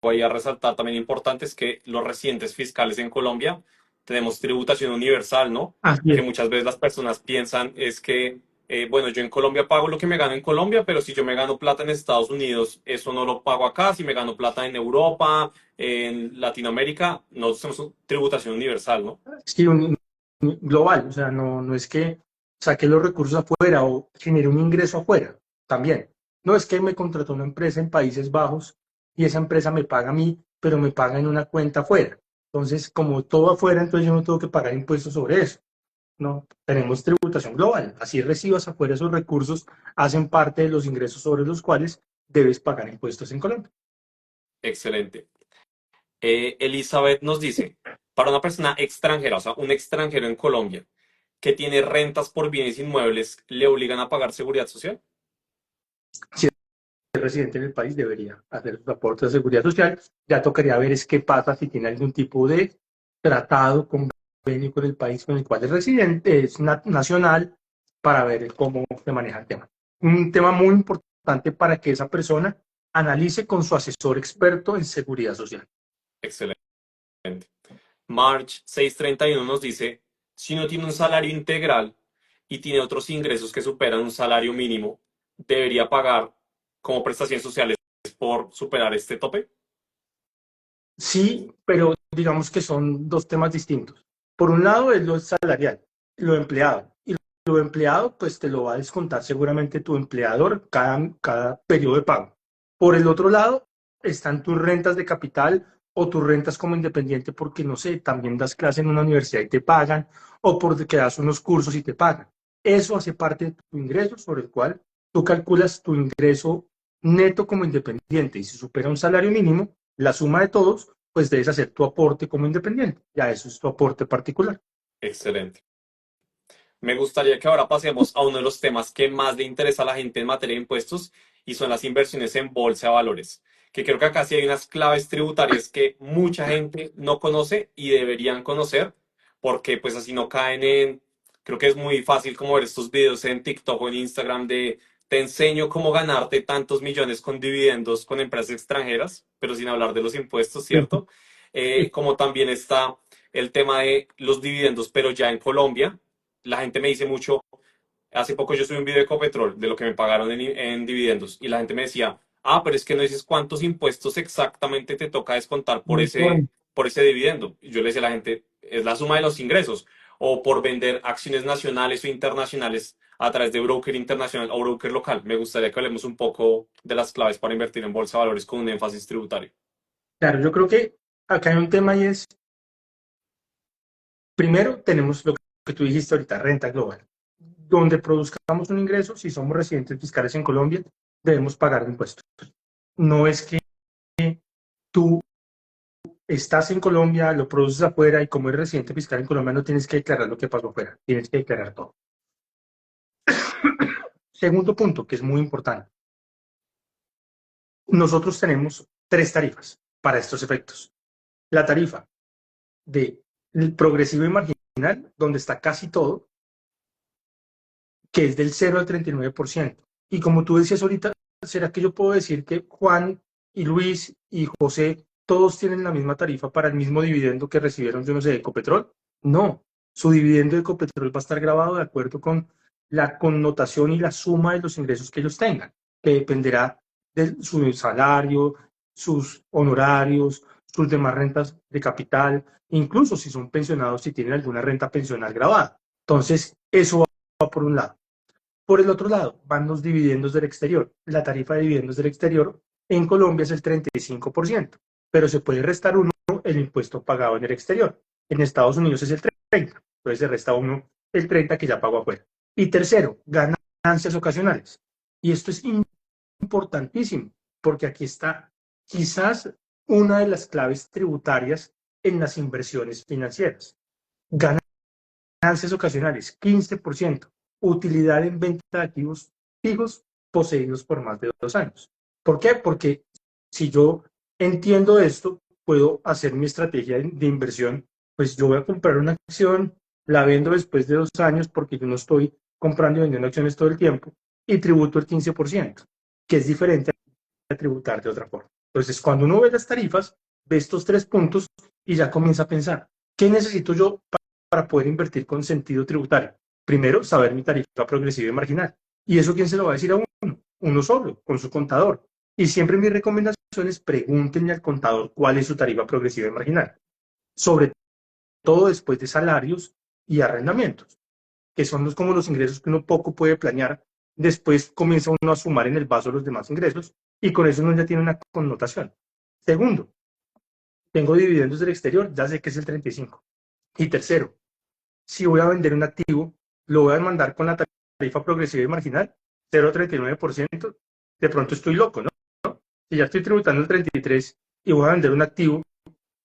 voy a resaltar también importante es que los residentes fiscales en Colombia tenemos tributación universal, ¿no? Así Que es. muchas veces las personas piensan es que, bueno, yo en Colombia pago lo que me gano en Colombia, pero si yo me gano plata en Estados Unidos, eso no lo pago acá. Si me gano plata en Europa, en Latinoamérica, no tenemos tributación universal, ¿no? Sí, global, o sea, no es que saque los recursos afuera o genere un ingreso afuera, también. No es que me contrató una empresa en Países Bajos y esa empresa me paga a mí, pero me paga en una cuenta afuera. Entonces, como todo afuera, entonces yo no tengo que pagar impuestos sobre eso. No, tenemos tributación global. Así recibas afuera esos recursos, hacen parte de los ingresos sobre los cuales debes pagar impuestos en Colombia. Excelente. Elizabeth nos dice, para una persona extranjera, o sea, un extranjero en Colombia, que tiene rentas por bienes inmuebles, ¿le obligan a pagar seguridad social? residente en el país debería hacer sus aportes de seguridad social. Ya tocaría ver es qué pasa si tiene algún tipo de tratado, convenio con el país con el cual es residente, es nacional, para ver cómo se maneja el tema. Un tema muy importante para que esa persona analice con su asesor experto en seguridad social. Excelente. March 631 nos dice, si no tiene un salario integral y tiene otros ingresos que superan un salario mínimo, ¿debería pagar como prestaciones sociales por superar este tope? Sí, pero digamos que son dos temas distintos. Por un lado es lo salarial, lo empleado. Y lo empleado, pues te lo va a descontar seguramente tu empleador cada periodo de pago. Por el otro lado, están tus rentas de capital o tus rentas como independiente porque, no sé, también das clase en una universidad y te pagan, o porque das unos cursos y te pagan. Eso hace parte de tu ingreso sobre el cual tú calculas tu ingreso neto como independiente. Y si supera un salario mínimo, la suma de todos, pues debes hacer tu aporte como independiente. Ya eso es tu aporte particular. Excelente. Me gustaría que ahora pasemos a uno de los temas que más le interesa a la gente en materia de impuestos y son las inversiones en bolsa de valores, que creo que acá sí hay unas claves tributarias que mucha gente no conoce y deberían conocer, porque pues así no caen en, creo que es muy fácil como ver estos videos en TikTok o en Instagram de te enseño cómo ganarte tantos millones con dividendos con empresas extranjeras, pero sin hablar de los impuestos, ¿cierto? Como también está el tema de los dividendos, pero ya en Colombia la gente me dice mucho, hace poco yo subí un video de Ecopetrol, de lo que me pagaron en dividendos, y la gente me decía, ah, pero es que no dices cuántos impuestos exactamente te toca descontar por ese dividendo. Y yo le decía a la gente, es la suma de los ingresos, o por vender acciones nacionales o internacionales a través de broker internacional o broker local. Me gustaría que hablemos un poco de las claves para invertir en bolsa de valores con un énfasis tributario. Claro, yo creo que acá hay un tema y es, primero tenemos lo que tú dijiste ahorita, renta global. Donde produzcamos un ingreso, si somos residentes fiscales en Colombia, debemos pagar impuestos. No es que tú estás en Colombia, lo produces afuera y como eres residente fiscal en Colombia no tienes que declarar lo que pasó afuera, tienes que declarar todo. Segundo punto, que es muy importante. Nosotros tenemos tres tarifas para estos efectos. La tarifa de progresivo y marginal, donde está casi todo, que es del 0 al 39%. Y como tú decías ahorita, ¿será que yo puedo decir que Juan y Luis y José todos tienen la misma tarifa para el mismo dividendo que recibieron, yo no sé, de Ecopetrol? No, su dividendo de Ecopetrol va a estar grabado de acuerdo con la connotación y la suma de los ingresos que ellos tengan, que dependerá de su salario, sus honorarios, sus demás rentas de capital, incluso si son pensionados, si tienen alguna renta pensional grabada. Entonces, eso va por un lado. Por el otro lado, van los dividendos del exterior. La tarifa de dividendos del exterior en Colombia es el 35%, pero se puede restar uno el impuesto pagado en el exterior. En Estados Unidos es el 30%, entonces se resta uno el 30% que ya pagó afuera. Y tercero, ganancias ocasionales. Y esto es importantísimo, porque aquí está quizás una de las claves tributarias en las inversiones financieras. Ganancias ocasionales, 15%. Utilidad en venta de activos fijos poseídos por más de 2 años. ¿Por qué? Porque si yo entiendo esto, puedo hacer mi estrategia de inversión. Pues yo voy a comprar una acción, la vendo después de 2 años porque yo no estoy comprando y vendiendo acciones todo el tiempo y tributo el 15%, que es diferente a tributar de otra forma. Entonces, cuando uno ve las tarifas, ve estos tres puntos y ya comienza a pensar, ¿qué necesito yo para poder invertir con sentido tributario? Primero, saber mi tarifa progresiva y marginal. ¿Y eso quién se lo va a decir a uno? Uno solo, con su contador. Y siempre mi recomendación es pregúntenle al contador cuál es su tarifa progresiva y marginal. Sobre todo después de salarios y arrendamientos, que son como los ingresos que uno poco puede planear. Después comienza uno a sumar en el vaso los demás ingresos y con eso uno ya tiene una connotación. Segundo, tengo dividendos del exterior, ya sé que es el 35%. Y tercero, si voy a vender un activo, lo voy a mandar con la tarifa progresiva y marginal, 0,39%, de pronto estoy loco, ¿no? Si ya estoy tributando el 33% y voy a vender un activo,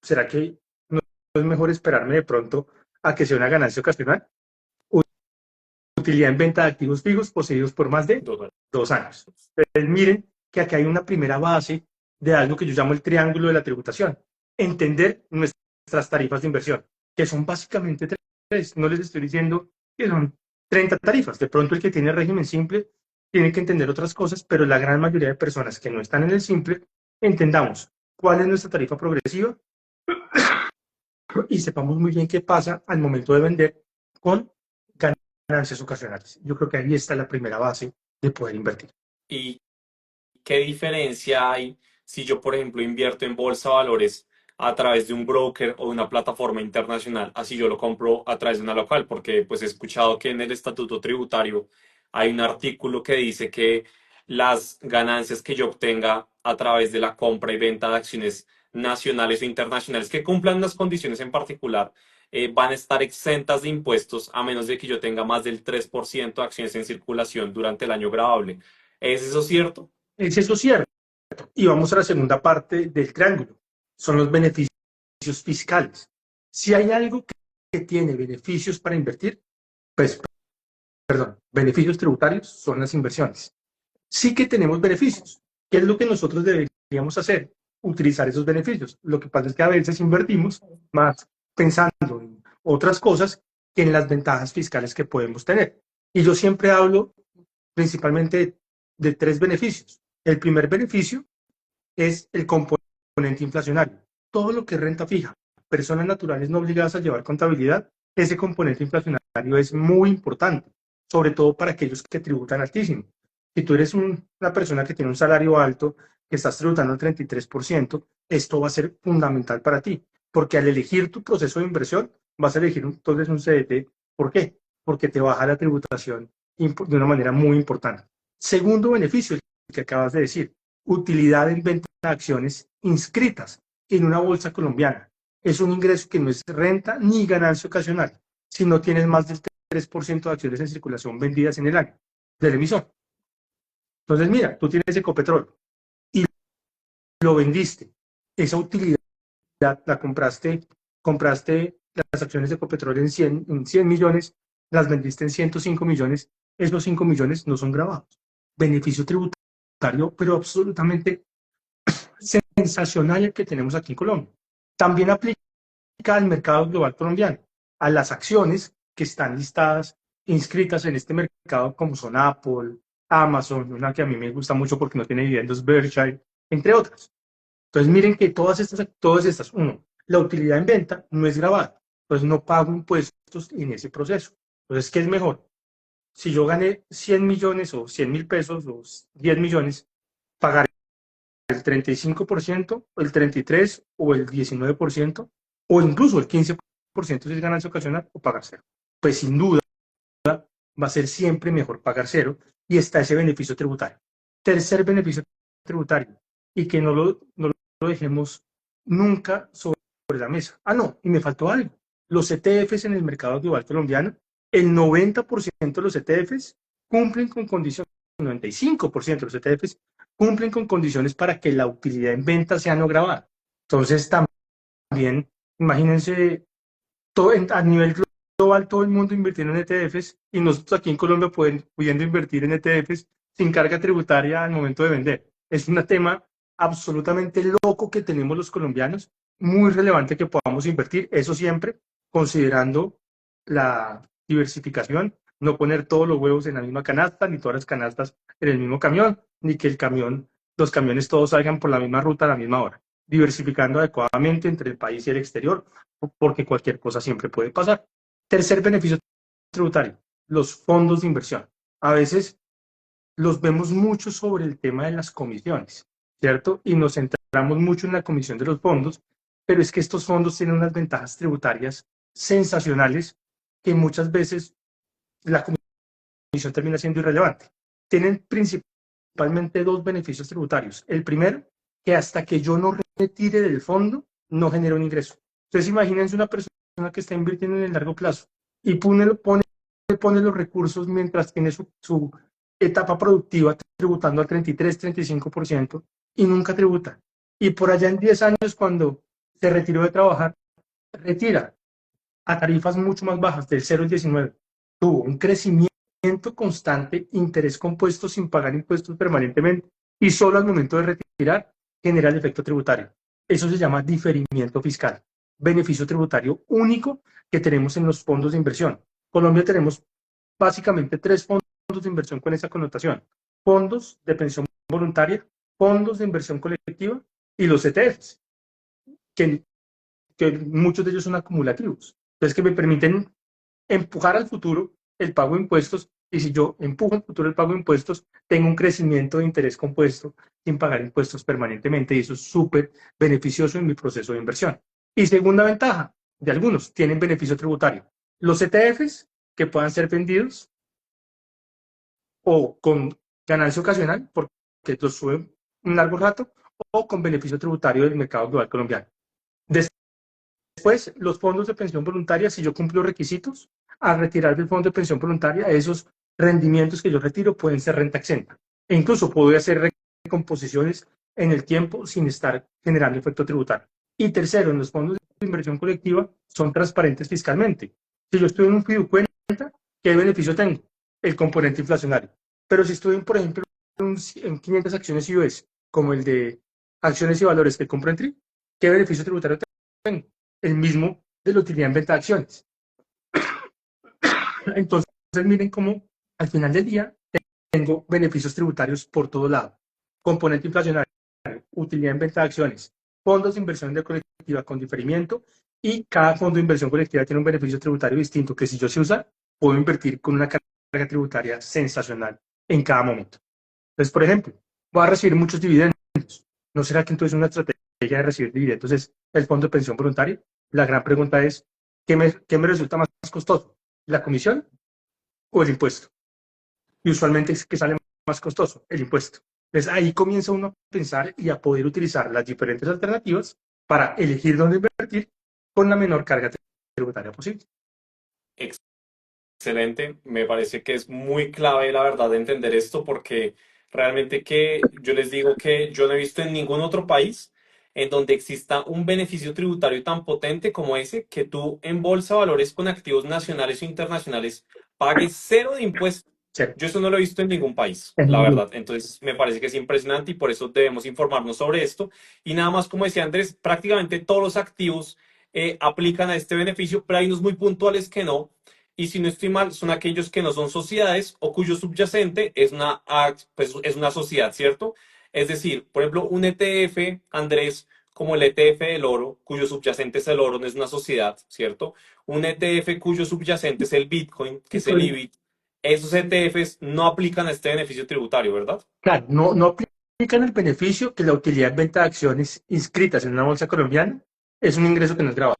¿será que no es mejor esperarme de pronto a que sea una ganancia ocasional? Utilidad en venta de activos fijos poseídos por más de 2 años. Entonces, miren que aquí hay una primera base de algo que yo llamo el triángulo de la tributación. Entender nuestras tarifas de inversión, que son básicamente tres. No les estoy diciendo que son 30 tarifas. De pronto el que tiene régimen simple tiene que entender otras cosas, pero la gran mayoría de personas que no están en el simple, entendamos cuál es nuestra tarifa progresiva y sepamos muy bien qué pasa al momento de vender con ganancias ocasionales. Yo creo que ahí está la primera base de poder invertir. ¿Y qué diferencia hay si yo, por ejemplo, invierto en bolsa de valores a través de un broker o de una plataforma internacional, así yo lo compro a través de una local? Porque pues he escuchado que en el estatuto tributario hay un artículo que dice que las ganancias que yo obtenga a través de la compra y venta de acciones nacionales o internacionales que cumplan unas condiciones en particular, van a estar exentas de impuestos a menos de que yo tenga más del 3% de acciones en circulación durante el año grabable. ¿Es eso cierto? Es eso cierto. Y vamos a la segunda parte del triángulo. Son los beneficios fiscales. Si hay algo que tiene beneficios para invertir, pues, perdón, beneficios tributarios son las inversiones. Sí que tenemos beneficios. ¿Qué es lo que nosotros deberíamos hacer? Utilizar esos beneficios. Lo que pasa es que a veces invertimos más pensando en otras cosas que en las ventajas fiscales que podemos tener. Y yo siempre hablo principalmente de tres beneficios. El primer beneficio es el componente inflacionario. Todo lo que es renta fija, personas naturales no obligadas a llevar contabilidad, ese componente inflacionario es muy importante, sobre todo para aquellos que tributan altísimo. Si tú eres una persona que tiene un salario alto, que estás tributando el 33%, esto va a ser fundamental para ti, porque al elegir tu proceso de inversión, vas a elegir entonces un CDT. ¿Por qué? Porque te baja la tributación de una manera muy importante. Segundo beneficio, el que acabas de decir, utilidad en venta de acciones inscritas en una bolsa colombiana. Es un ingreso que no es renta ni ganancia ocasional, si no tienes más del 3% de acciones en circulación vendidas en el año del emisor. Entonces, mira, tú tienes Ecopetrol y lo vendiste. Esa utilidad la compraste las acciones de Ecopetrol en 100 millones, las vendiste en 105 millones, esos 5 millones no son grabados. Beneficio tributario, pero absolutamente sensacional el que tenemos aquí en Colombia. También aplica al mercado global colombiano, a las acciones que están listadas, inscritas en este mercado, como son Apple, Amazon, una que a mí me gusta mucho porque no tiene dividendos, Berkshire, entre otras. Entonces miren que todas estas, uno, la utilidad en venta no es grabada, pues no pago impuestos en ese proceso. Entonces, ¿qué es mejor? Si yo gané 100 millones o 100.000 pesos o 10 millones, pagar el 35%, el 33% o el 19%, o incluso el 15% si es ganancia ocasional, o pagar cero. Pues sin duda va a ser siempre mejor pagar cero y está ese beneficio tributario. Tercer beneficio tributario, y que no lo dejemos nunca sobre la mesa. Ah, no, y me faltó algo. Los ETFs en el mercado global colombiano, el 90% de los ETFs cumplen con condiciones, el 95% de los ETFs cumplen con condiciones para que la utilidad en venta sea no grabada. Entonces, también, imagínense, a nivel global, todo el mundo invirtiendo en ETFs y nosotros aquí en Colombia pudiendo invertir en ETFs sin carga tributaria al momento de vender. Es un tema absolutamente loco que tenemos los colombianos, muy relevante que podamos invertir, eso siempre considerando la diversificación, no poner todos los huevos en la misma canasta, ni todas las canastas en el mismo camión, ni que los camiones todos salgan por la misma ruta a la misma hora, diversificando adecuadamente entre el país y el exterior, porque cualquier cosa siempre puede pasar. Tercer beneficio tributario, los fondos de inversión. A veces los vemos mucho sobre el tema de las comisiones, ¿cierto? Y nos centramos mucho en la comisión de los fondos, pero es que estos fondos tienen unas ventajas tributarias sensacionales que muchas veces la comisión termina siendo irrelevante. Tienen principalmente dos beneficios tributarios. El primero, que hasta que yo no retire del fondo, no genera un ingreso. Entonces, imagínense una persona que está invirtiendo en el largo plazo y pone los recursos mientras tiene su etapa productiva tributando al 33-35% y nunca tributa. Y por allá en 10 años, cuando se retiró de trabajar, retira a tarifas mucho más bajas, del 0 al 19. Tuvo un crecimiento constante, interés compuesto sin pagar impuestos permanentemente y solo al momento de retirar genera el efecto tributario. Eso se llama diferimiento fiscal, beneficio tributario único que tenemos en los fondos de inversión. Colombia tenemos básicamente tres fondos de inversión con esa connotación: fondos de pensión voluntaria, fondos de inversión colectiva y los ETFs, que, que muchos de ellos son acumulativos. Entonces, que me permiten empujar al futuro el pago de impuestos, y si yo empujo al futuro el pago de impuestos, tengo un crecimiento de interés compuesto sin pagar impuestos permanentemente, y eso es súper beneficioso en mi proceso de inversión. Y segunda ventaja de algunos, tienen beneficio tributario. Los ETFs que puedan ser vendidos o con ganancia ocasional, porque los suben un largo rato, o con beneficio tributario del mercado global colombiano. Después, los fondos de pensión voluntaria, si yo cumplo requisitos, al retirar del fondo de pensión voluntaria, esos rendimientos que yo retiro pueden ser renta exenta. E incluso puedo hacer recomposiciones en el tiempo sin estar generando efecto tributario. Y tercero, en los fondos de inversión colectiva son transparentes fiscalmente. Si yo estoy en un fiducuenta, ¿qué beneficio tengo? El componente inflacionario. Pero si estoy, por ejemplo, en 500 acciones US, como el de acciones y valores que compro en TRI, ¿qué beneficio tributario tengo? El mismo de la utilidad en venta de acciones. Entonces, miren cómo al final del día tengo beneficios tributarios por todo lado. Componente inflacionario, utilidad en venta de acciones, fondos de inversión de colectiva con diferimiento, y cada fondo de inversión colectiva tiene un beneficio tributario distinto que, si yo sé usar, puedo invertir con una carga tributaria sensacional en cada momento. Entonces, por ejemplo, voy a recibir muchos dividendos. ¿No será que entonces una estrategia de recibir dividendos es el fondo de pensión voluntario? La gran pregunta es, ¿qué me resulta más costoso? ¿La comisión o el impuesto? Y usualmente es que sale más costoso el impuesto. Entonces ahí comienza uno a pensar y a poder utilizar las diferentes alternativas para elegir dónde invertir con la menor carga tributaria posible. Excelente, me parece que es muy clave la verdad de entender esto porque realmente que yo les digo que yo no he visto en ningún otro país en donde exista un beneficio tributario tan potente como ese, que tú en bolsa de valores con activos nacionales o internacionales pagues cero de impuestos. Sí, Yo eso no lo he visto en ningún país, en la ninguno. verdad. Entonces me parece que es impresionante y por eso debemos informarnos sobre esto. Y nada más, como decía Andrés, prácticamente todos los activos aplican a este beneficio, pero hay unos muy puntuales que no. Y si no estoy mal, son aquellos que no son sociedades o cuyo subyacente es pues, es una sociedad, ¿cierto? Es decir, por ejemplo, un ETF, Andrés, como el ETF del oro, cuyo subyacente es el oro, no es una sociedad, ¿cierto? Un ETF cuyo subyacente es el Bitcoin, que es el Bitcoin, IBIT. Esos ETFs no aplican a este beneficio tributario, ¿verdad? claro, no aplican el beneficio que la utilidad en venta de acciones inscritas en una bolsa colombiana es un ingreso que no es grabado.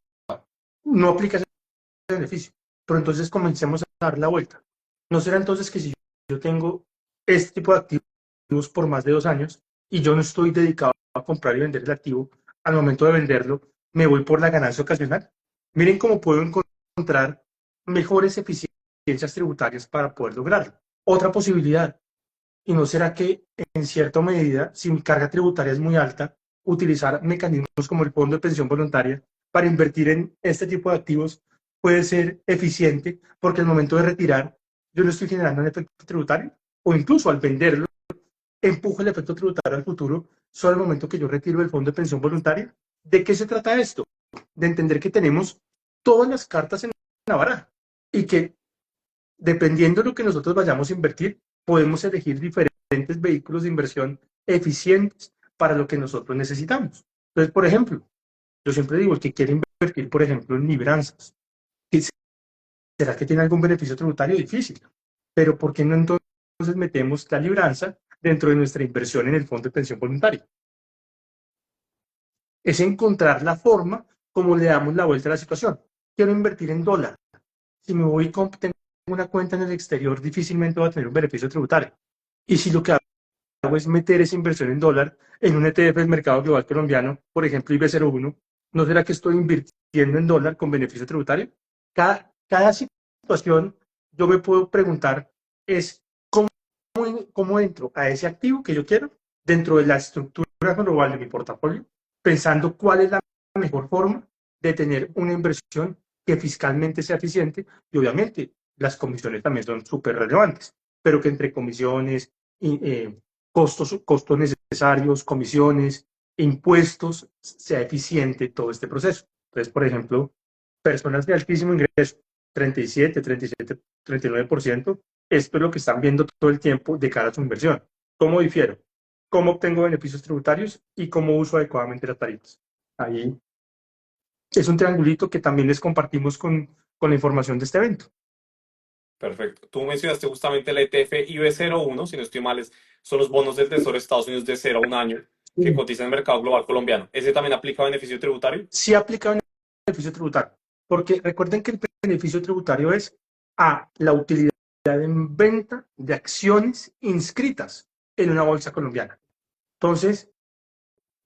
No aplica ese beneficio. Pero entonces comencemos a dar la vuelta. ¿No será entonces que, si yo tengo este tipo de activos por más de 2 años y yo no estoy dedicado a comprar y vender el activo, al momento de venderlo me voy por la ganancia ocasional? Miren cómo puedo encontrar mejores eficiencias tributarias para poder lograrlo. Otra posibilidad: ¿y no será que, en cierta medida, si mi carga tributaria es muy alta, utilizar mecanismos como el fondo de pensión voluntaria para invertir en este tipo de activos puede ser eficiente, porque al momento de retirar yo no estoy generando un efecto tributario? O incluso al venderlo, empujo el efecto tributario al futuro solo al momento que yo retiro el fondo de pensión voluntaria. ¿De qué se trata esto? De entender que tenemos todas las cartas en la baraja, y que, dependiendo de lo que nosotros vayamos a invertir, podemos elegir diferentes vehículos de inversión eficientes para lo que nosotros necesitamos. Entonces, por ejemplo, yo siempre digo, el que quiere invertir, por ejemplo, en libranzas, ¿será que tiene algún beneficio tributario? Difícil. Pero ¿por qué no entonces metemos la libranza dentro de nuestra inversión en el fondo de pensión voluntaria? Es encontrar la forma como le damos la vuelta a la situación. Quiero invertir en dólar. Si me voy con, tengo una cuenta en el exterior, difícilmente va a tener un beneficio tributario. Y si lo que hago es meter esa inversión en dólar en un ETF del mercado global colombiano, por ejemplo IB01, ¿no será que estoy invirtiendo en dólar con beneficio tributario? Cada situación, yo me puedo preguntar es cómo entro a ese activo que yo quiero dentro de la estructura global de mi portafolio, pensando cuál es la mejor forma de tener una inversión que fiscalmente sea eficiente. Y obviamente las comisiones también son súper relevantes, pero que entre comisiones, costos necesarios, comisiones, impuestos, sea eficiente todo este proceso. Entonces, por ejemplo, personas de altísimo ingreso, 37, 39%, esto es lo que están viendo todo el tiempo de cara a su inversión. ¿Cómo difiero? ¿Cómo obtengo beneficios tributarios y cómo uso adecuadamente las tarifas? Ahí es un triangulito que también les compartimos con la información de este evento. Perfecto. Tú mencionaste justamente el ETF IB01, si no estoy mal, son los bonos del Tesoro de Estados Unidos de 0 a 1 año que Sí. cotizan en el mercado global colombiano. ¿Ese también aplica beneficio tributario? Sí aplica un beneficio tributario, porque recuerden que el beneficio tributario es a la utilidad en venta de acciones inscritas en una bolsa colombiana. Entonces,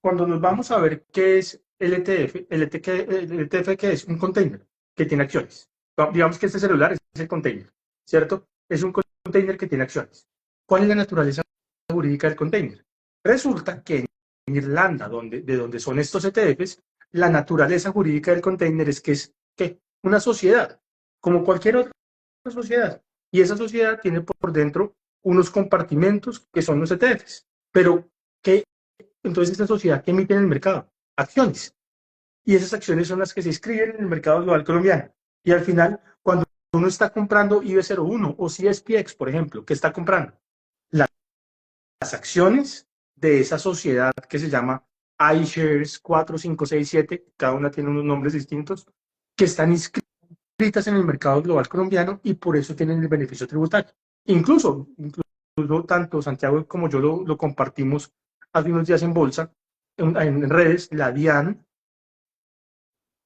cuando nos vamos a ver qué es el ETF, el ETF que es un container que tiene acciones. Digamos que este celular es el container, ¿cierto? Es un container que tiene acciones. ¿Cuál es la naturaleza jurídica del container? Resulta que en Irlanda, de donde son estos ETFs, la naturaleza jurídica del container es que es ¿qué? Una sociedad, como cualquier otra sociedad. Y esa sociedad tiene por dentro unos compartimentos que son los ETFs. Pero, ¿qué entonces esta sociedad que emite en el mercado acciones y esas acciones son las que se inscriben en el mercado global colombiano y al final cuando uno está comprando IB01 o CSPX, por ejemplo, que está comprando las acciones de esa sociedad que se llama iShares 4, 5, 6, 7, cada una tiene unos nombres distintos, que están inscritas en el mercado global colombiano y por eso tienen el beneficio tributario. Incluso tanto Santiago como yo lo compartimos hace unos días en bolsa, en redes, la DIAN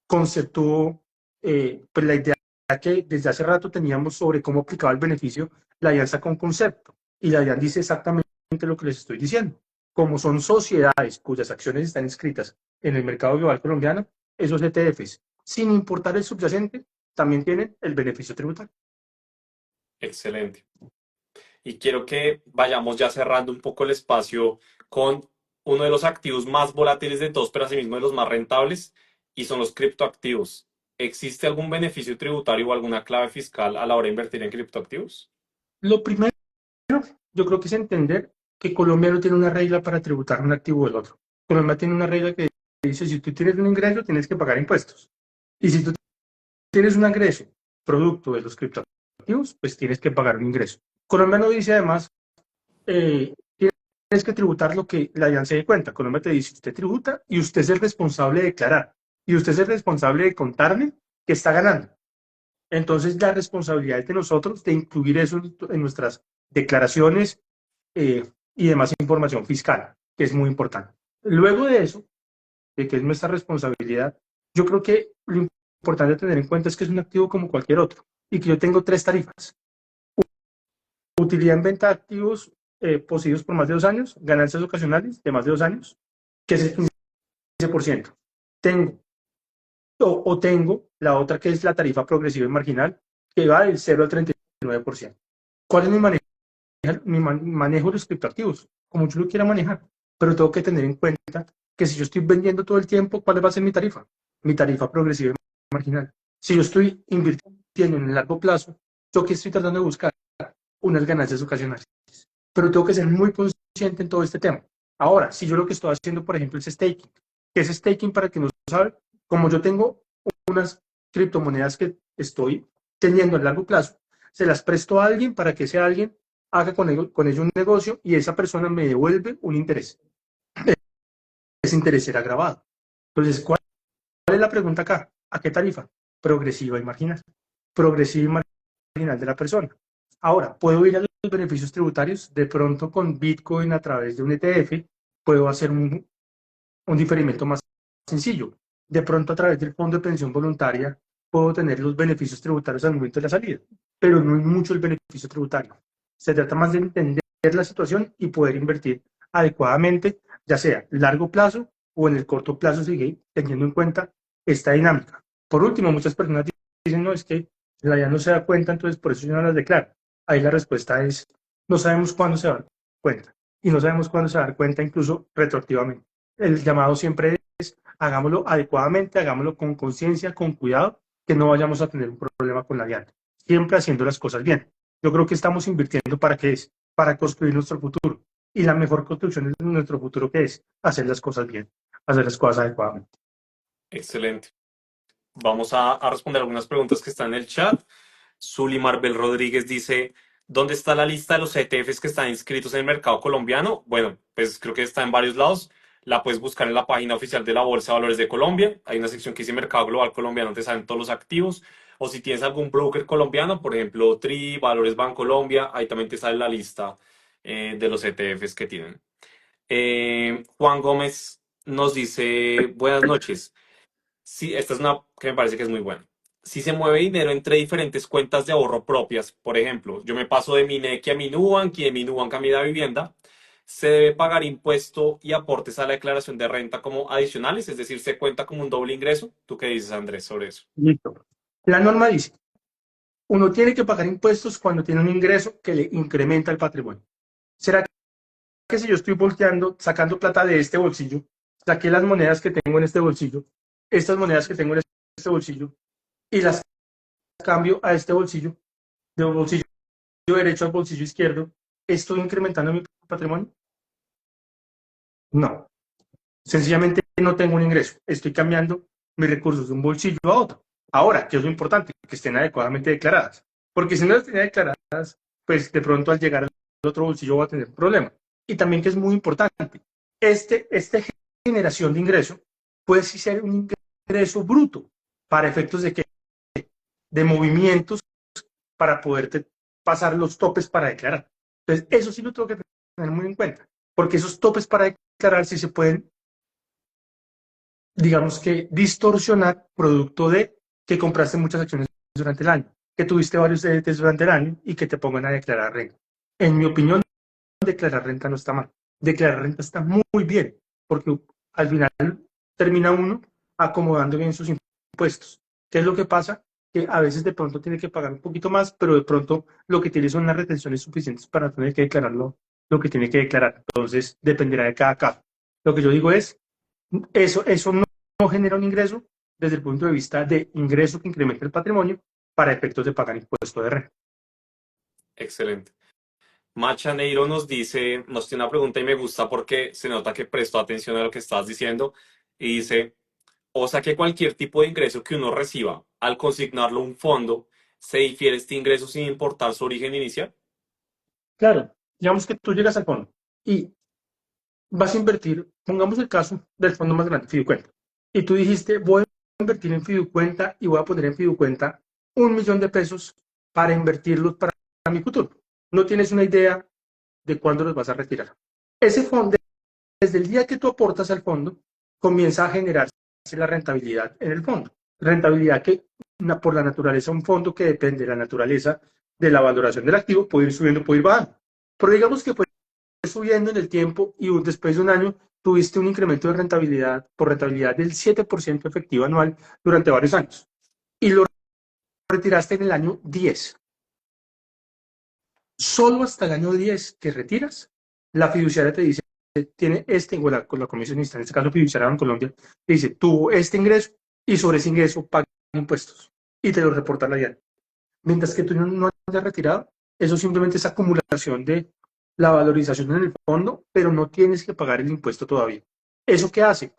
conceptuó pues la idea que desde hace rato teníamos sobre cómo aplicaba el beneficio, la DIAN sacó un concepto y la DIAN dice exactamente lo que les estoy diciendo. Como son sociedades cuyas acciones están inscritas en el mercado global colombiano, esos ETFs, sin importar el subyacente, también tienen el beneficio tributario. Excelente. Y quiero que vayamos ya cerrando un poco el espacio con uno de los activos más volátiles de todos, pero asimismo de los más rentables, y son los criptoactivos. ¿Existe algún beneficio tributario o alguna clave fiscal a la hora de invertir en criptoactivos? Lo primero, yo creo que es entender que Colombia no tiene una regla para tributar un activo del otro. Colombia tiene una regla que dice, si tú tienes un ingreso, tienes que pagar impuestos. Y si tú tienes un ingreso producto de los criptoactivos, pues tienes que pagar un ingreso. Colombia no dice además, tienes que tributar lo que la DIAN se dé cuenta. Colombia te dice, usted tributa y usted es el responsable de declarar. Y usted es el responsable de contarle que está ganando. Entonces, la responsabilidad es de nosotros de incluir eso en nuestras declaraciones y demás información fiscal, que es muy importante. Luego de eso, de que es nuestra responsabilidad, yo creo que lo importante a tener en cuenta es que es un activo como cualquier otro y que yo tengo tres tarifas. Utilidad en venta de activos poseídos por más de 2 años, ganancias ocasionales de más de 2 años, que es el 15%. Tengo, tengo la otra que es la tarifa progresiva y marginal, que va del 0 al 39%. ¿Cuál es mi manejo de los criptoactivos? Como yo lo quiera manejar, pero tengo que tener en cuenta que si yo estoy vendiendo todo el tiempo, ¿cuál va a ser mi tarifa? Mi tarifa progresiva y marginal. Si yo estoy invirtiendo en el largo plazo, ¿yo qué estoy tratando de buscar? Unas ganancias ocasionales. Pero tengo que ser muy consciente en todo este tema. Ahora, si yo lo que estoy haciendo, por ejemplo, es staking, ¿qué es staking para que no sabe? Como yo tengo unas criptomonedas que estoy teniendo a largo plazo, se las presto a alguien para que ese alguien haga con ello un negocio y esa persona me devuelve un interés. Ese interés será grabado. Entonces, ¿cuál es la pregunta acá? ¿A qué tarifa? Progresiva y marginal. Progresiva y marginal de la persona. Ahora, ¿puedo ir a los beneficios tributarios? De pronto con Bitcoin a través de un ETF, puedo hacer un diferimiento más sencillo. De pronto a través del fondo de pensión voluntaria, puedo tener los beneficios tributarios al momento de la salida, pero no es mucho el beneficio tributario. Se trata más de entender la situación y poder invertir adecuadamente, ya sea largo plazo o en el corto plazo, sigue teniendo en cuenta esta dinámica. Por último, muchas personas dicen, no, es que la ya no se da cuenta, entonces por eso yo no las declaro. Ahí la respuesta es, no sabemos cuándo se va a dar cuenta y no sabemos cuándo se va a dar cuenta incluso retroactivamente. El llamado siempre es, hagámoslo adecuadamente, hagámoslo con conciencia, con cuidado, que no vayamos a tener un problema con la DIAN. Siempre haciendo las cosas bien. Yo creo que estamos invirtiendo para qué es, para construir nuestro futuro. y la mejor construcción de nuestro futuro, que es hacer las cosas bien, hacer las cosas adecuadamente. Excelente. Vamos a responder algunas preguntas que están en el chat. Zuli Marbel Rodríguez dice, ¿dónde está la lista de los ETFs que están inscritos en el mercado colombiano? Bueno, pues creo que está en varios lados. La puedes buscar en la página oficial de la Bolsa de Valores de Colombia. Hay una sección que dice Mercado Global Colombiano, te salen todos los activos. O si tienes algún broker colombiano, por ejemplo, TRI, Valores Bancolombia, ahí también te sale la lista de los ETFs que tienen. Juan Gómez nos dice, buenas noches. Sí, esta es una que me parece que es muy buena. Si se mueve dinero entre diferentes cuentas de ahorro propias, por ejemplo, yo me paso de mi NEC a mi Nubank y de mi Nubank a mi Vivienda, ¿se debe pagar impuesto y aportes a la declaración de renta como adicionales? Es decir, ¿se cuenta como un doble ingreso? ¿Tú qué dices, Andrés, sobre eso? Listo. La norma dice, uno tiene que pagar impuestos cuando tiene un ingreso que le incrementa el patrimonio. ¿Será que si yo estoy volteando, sacando plata de este bolsillo, saqué las monedas que tengo en este bolsillo, estas monedas que tengo en este bolsillo, y las cambio a este bolsillo, del bolsillo derecho al bolsillo izquierdo, ¿estoy incrementando mi patrimonio? No. Sencillamente no tengo un ingreso. Estoy cambiando mis recursos de un bolsillo a otro. Ahora, ¿qué es lo importante? Que estén adecuadamente declaradas. Porque si no las tenía declaradas, pues de pronto al llegar al otro bolsillo va a tener un problema. Y también que es muy importante, esta generación de ingreso puede sí ser un ingreso bruto para efectos de que de movimientos para poderte pasar los topes para declarar. Entonces, eso sí lo tengo que tener muy en cuenta, porque esos topes para declarar sí se pueden, digamos que, distorsionar producto de que compraste muchas acciones durante el año, que tuviste varios ETFs durante el año y que te pongan a declarar renta. En mi opinión, declarar renta no está mal. Declarar renta está muy bien, porque al final termina uno acomodando bien sus impuestos. ¿Qué es lo que pasa? Que a veces de pronto tiene que pagar un poquito más, pero de pronto lo que tiene son las retenciones suficientes para tener que declararlo lo que tiene que declarar. Entonces, dependerá de cada caso. Lo que yo digo es, eso no genera un ingreso desde el punto de vista de ingreso que incrementa el patrimonio para efectos de pagar impuesto de renta. Excelente. Machaneiro nos dice, nos tiene una pregunta y me gusta porque se nota que prestó atención a lo que estás diciendo y dice, o sea que cualquier tipo de ingreso que uno reciba al consignarlo a un fondo, se difiere este ingreso sin importar su origen inicial. Claro, digamos que tú llegas al fondo y vas a invertir, pongamos el caso del fondo más grande, Fiducuenta, y tú dijiste, voy a invertir en Fiducuenta y voy a poner en Fiducuenta 1 millón de pesos para invertirlos para mi futuro. No tienes una idea de cuándo los vas a retirar. Ese fondo, desde el día que tú aportas al fondo, comienza a generarse la rentabilidad en el fondo. Rentabilidad que, por la naturaleza, un fondo que depende de la naturaleza de la valoración del activo, puede ir subiendo, puede ir bajando. Pero digamos que subiendo en el tiempo y después de un año tuviste un incremento de rentabilidad por rentabilidad del 7% efectivo anual durante varios años y lo retiraste en el año 10. Solo hasta el año 10 que retiras, la fiduciaria te dice, tiene o con la comisionista, en este caso fiduciaria en Colombia, te dice, tuvo este ingreso y sobre ese ingreso paga impuestos y te lo reporta la DIAN. Mientras que tú no hayas retirado, eso simplemente es acumulación de la valorización en el fondo, pero no tienes que pagar el impuesto todavía. ¿Eso qué hace?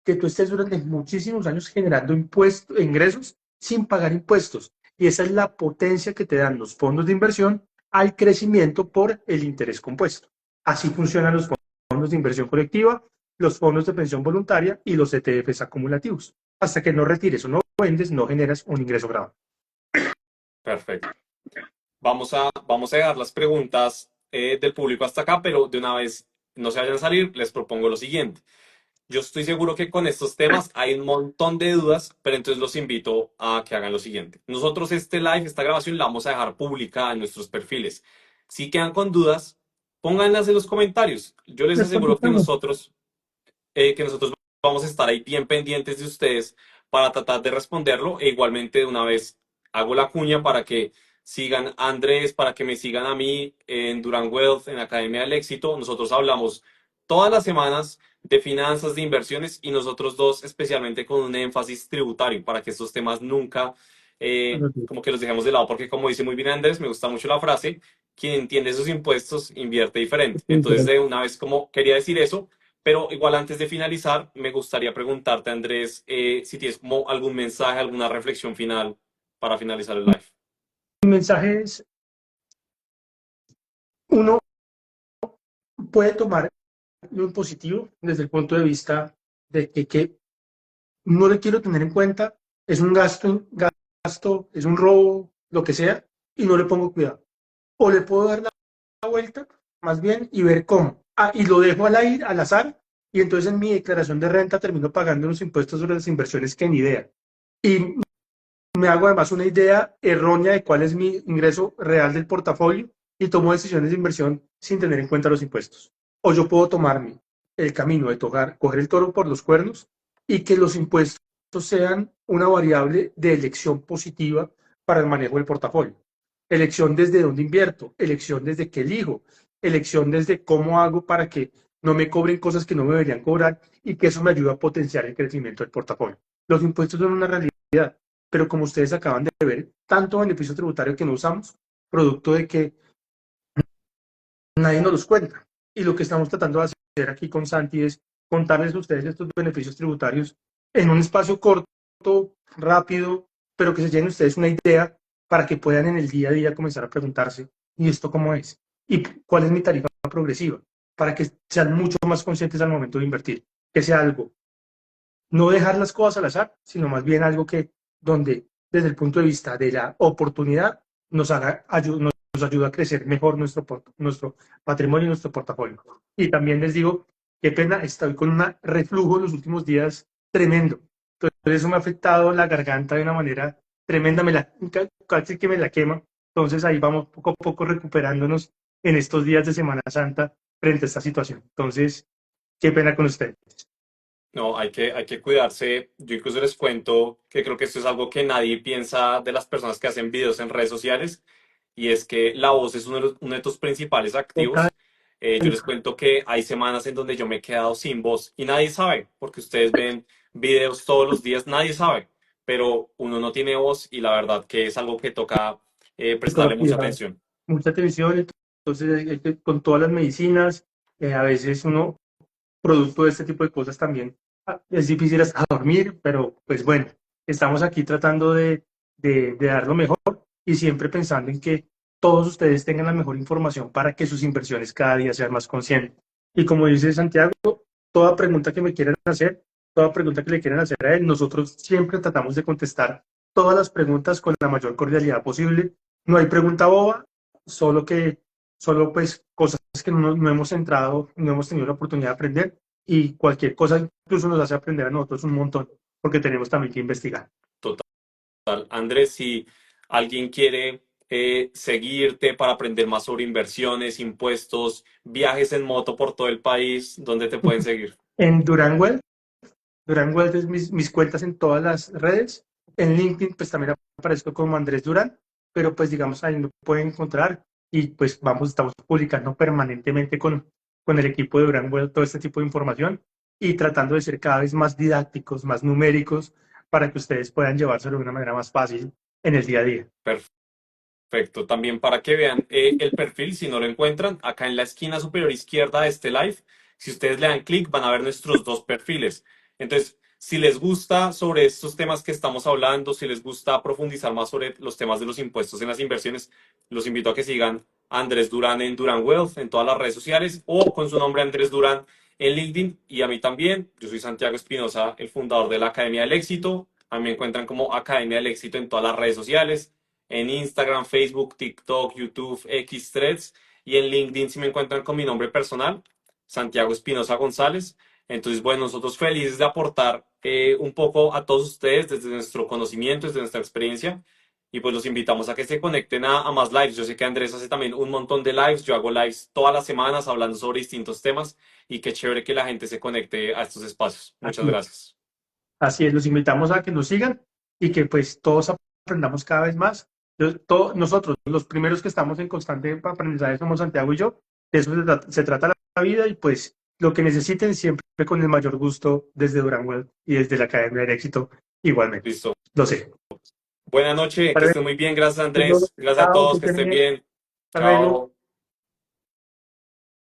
Que tú estés durante muchísimos años generando impuestos, ingresos sin pagar impuestos. Y esa es la potencia que te dan los fondos de inversión al crecimiento por el interés compuesto. Así funcionan los fondos de inversión colectiva, los fondos de pensión voluntaria y los ETFs acumulativos. Hasta que no retires o no vendes, no generas un ingreso grave. Perfecto. Vamos a dejar las preguntas del público hasta acá, pero de una vez no se vayan a salir, les propongo lo siguiente. Yo estoy seguro que con estos temas hay un montón de dudas, pero entonces los invito a que hagan lo siguiente. Nosotros este live, esta grabación la vamos a dejar publicada en nuestros perfiles. Si quedan con dudas, pónganlas en los comentarios. Yo les aseguro que nosotros vamos a estar ahí bien pendientes de ustedes para tratar de responderlo e igualmente de una vez hago la cuña para que sigan a Andrés, para que me sigan a mí en Duran Wealth, en Academia del Éxito. Nosotros hablamos todas las semanas de finanzas, de inversiones y nosotros dos especialmente con un énfasis tributario para que estos temas nunca como que los dejemos de lado porque como dice muy bien Andrés, me gusta mucho la frase, quien entiende esos impuestos invierte diferente. Sí, Entonces, de una vez, como quería decir eso, pero igual antes de finalizar, me gustaría preguntarte, Andrés, si tienes como algún mensaje, alguna reflexión final para finalizar el live. mi mensaje es, uno puede tomar lo positivo desde el punto de vista de que no le quiero tener en cuenta, es un gasto, es un robo, lo que sea, y no le pongo cuidado. O le puedo dar la vuelta, más bien, y ver cómo. Ah, y lo dejo al azar, y entonces en mi declaración de renta termino pagando los impuestos sobre las inversiones que ni idea. Y me hago además una idea errónea de cuál es mi ingreso real del portafolio y tomo decisiones de inversión sin tener en cuenta los impuestos. O yo puedo tomarme el camino de coger el toro por los cuernos y que los impuestos sean una variable de elección positiva para el manejo del portafolio. Elección desde dónde invierto, elección desde qué elijo, elección desde cómo hago para que no me cobren cosas que no me deberían cobrar y que eso me ayuda a potenciar el crecimiento del portafolio. Los impuestos son una realidad, pero como ustedes acaban de ver, tanto beneficio tributario que no usamos, producto de que nadie nos los cuenta. Y lo que estamos tratando de hacer aquí con Santi es contarles a ustedes estos beneficios tributarios en un espacio corto, rápido, pero que se llenen ustedes una idea para que puedan en el día a día comenzar a preguntarse, ¿y esto cómo es? ¿Y cuál es mi tarifa progresiva? Para que sean mucho más conscientes al momento de invertir, que sea algo no dejar las cosas al azar, sino más bien algo que donde desde el punto de vista de la oportunidad nos ayuda a crecer mejor nuestro patrimonio y nuestro portafolio. Y también les digo, qué pena, estoy con un reflujo en los últimos días tremendo. Entonces eso me ha afectado la garganta de una manera tremenda, casi que me la quema. Entonces ahí vamos poco a poco recuperándonos en estos días de Semana Santa frente a esta situación. Entonces, qué pena con ustedes. No, hay que cuidarse. Yo incluso les cuento que creo que esto es algo que nadie piensa de las personas que hacen videos en redes sociales, y es que la voz es uno de tus principales Total. activos. Yo les cuento que hay semanas en donde yo me he quedado sin voz y nadie sabe, porque ustedes ven videos todos los días, nadie sabe, pero uno no tiene voz y la verdad que es algo que toca prestarle mucha Cuidado, atención. mucha tensión, entonces con todas las medicinas, a veces uno, producto de este tipo de cosas también, es difícil hasta dormir, pero pues bueno, estamos aquí tratando de dar lo mejor y siempre pensando en que todos ustedes tengan la mejor información para que sus inversiones cada día sean más conscientes. Y como dice Santiago, toda pregunta que me quieran hacer, toda pregunta que le quieran hacer a él, nosotros siempre tratamos de contestar todas las preguntas con la mayor cordialidad posible. No hay pregunta boba, solo pues cosas que no hemos entrado, no hemos tenido la oportunidad de aprender y cualquier cosa incluso nos hace aprender a nosotros un montón porque tenemos también que investigar. Andrés, si alguien quiere seguirte para aprender más sobre inversiones, impuestos, viajes en moto por todo el país, ¿dónde te pueden seguir? En Durán Wealth es mis cuentas en todas las redes. En LinkedIn pues también aparezco como Andrés Durán, pero pues digamos ahí lo pueden encontrar y pues estamos publicando permanentemente con el equipo de Durán Wealth todo este tipo de información y tratando de ser cada vez más didácticos, más numéricos, para que ustedes puedan llevárselo de una manera más fácil en el día a día. Perfecto. También para que vean el perfil, si no lo encuentran, acá en la esquina superior izquierda de este live, si ustedes le dan clic, van a ver nuestros dos perfiles. Entonces, si les gusta sobre estos temas que estamos hablando, si les gusta profundizar más sobre los temas de los impuestos en las inversiones, los invito a que sigan a Andrés Durán en Durán Wealth en todas las redes sociales o con su nombre Andrés Durán en LinkedIn, y a mí también. Yo soy Santiago Espinosa, el fundador de la Academia del Éxito. A mí me encuentran como Academia del Éxito en todas las redes sociales, en Instagram, Facebook, TikTok, YouTube, X Threads, y en LinkedIn si me encuentran con mi nombre personal, Santiago Espinosa González. Entonces, bueno, nosotros felices de aportar un poco a todos ustedes desde nuestro conocimiento, desde nuestra experiencia, y pues los invitamos a que se conecten a más lives. Yo sé que Andrés hace también un montón de lives, yo hago lives todas las semanas hablando sobre distintos temas, y qué chévere que la gente se conecte a estos espacios. Muchas Así es. gracias. Así es, los invitamos a que nos sigan y que pues todos aprendamos cada vez más. Nosotros, los primeros que estamos en constante aprendizaje somos Santiago y yo. De eso se trata la vida y pues lo que necesiten siempre con el mayor gusto desde Durán Well y desde la Academia del Éxito igualmente. Listo. Lo sé. Buenas noches, que Para estén muy bien. Gracias, ver, Andrés. Gracias a chao, que todos, que estén estén bien. bien. Hasta luego. Chao.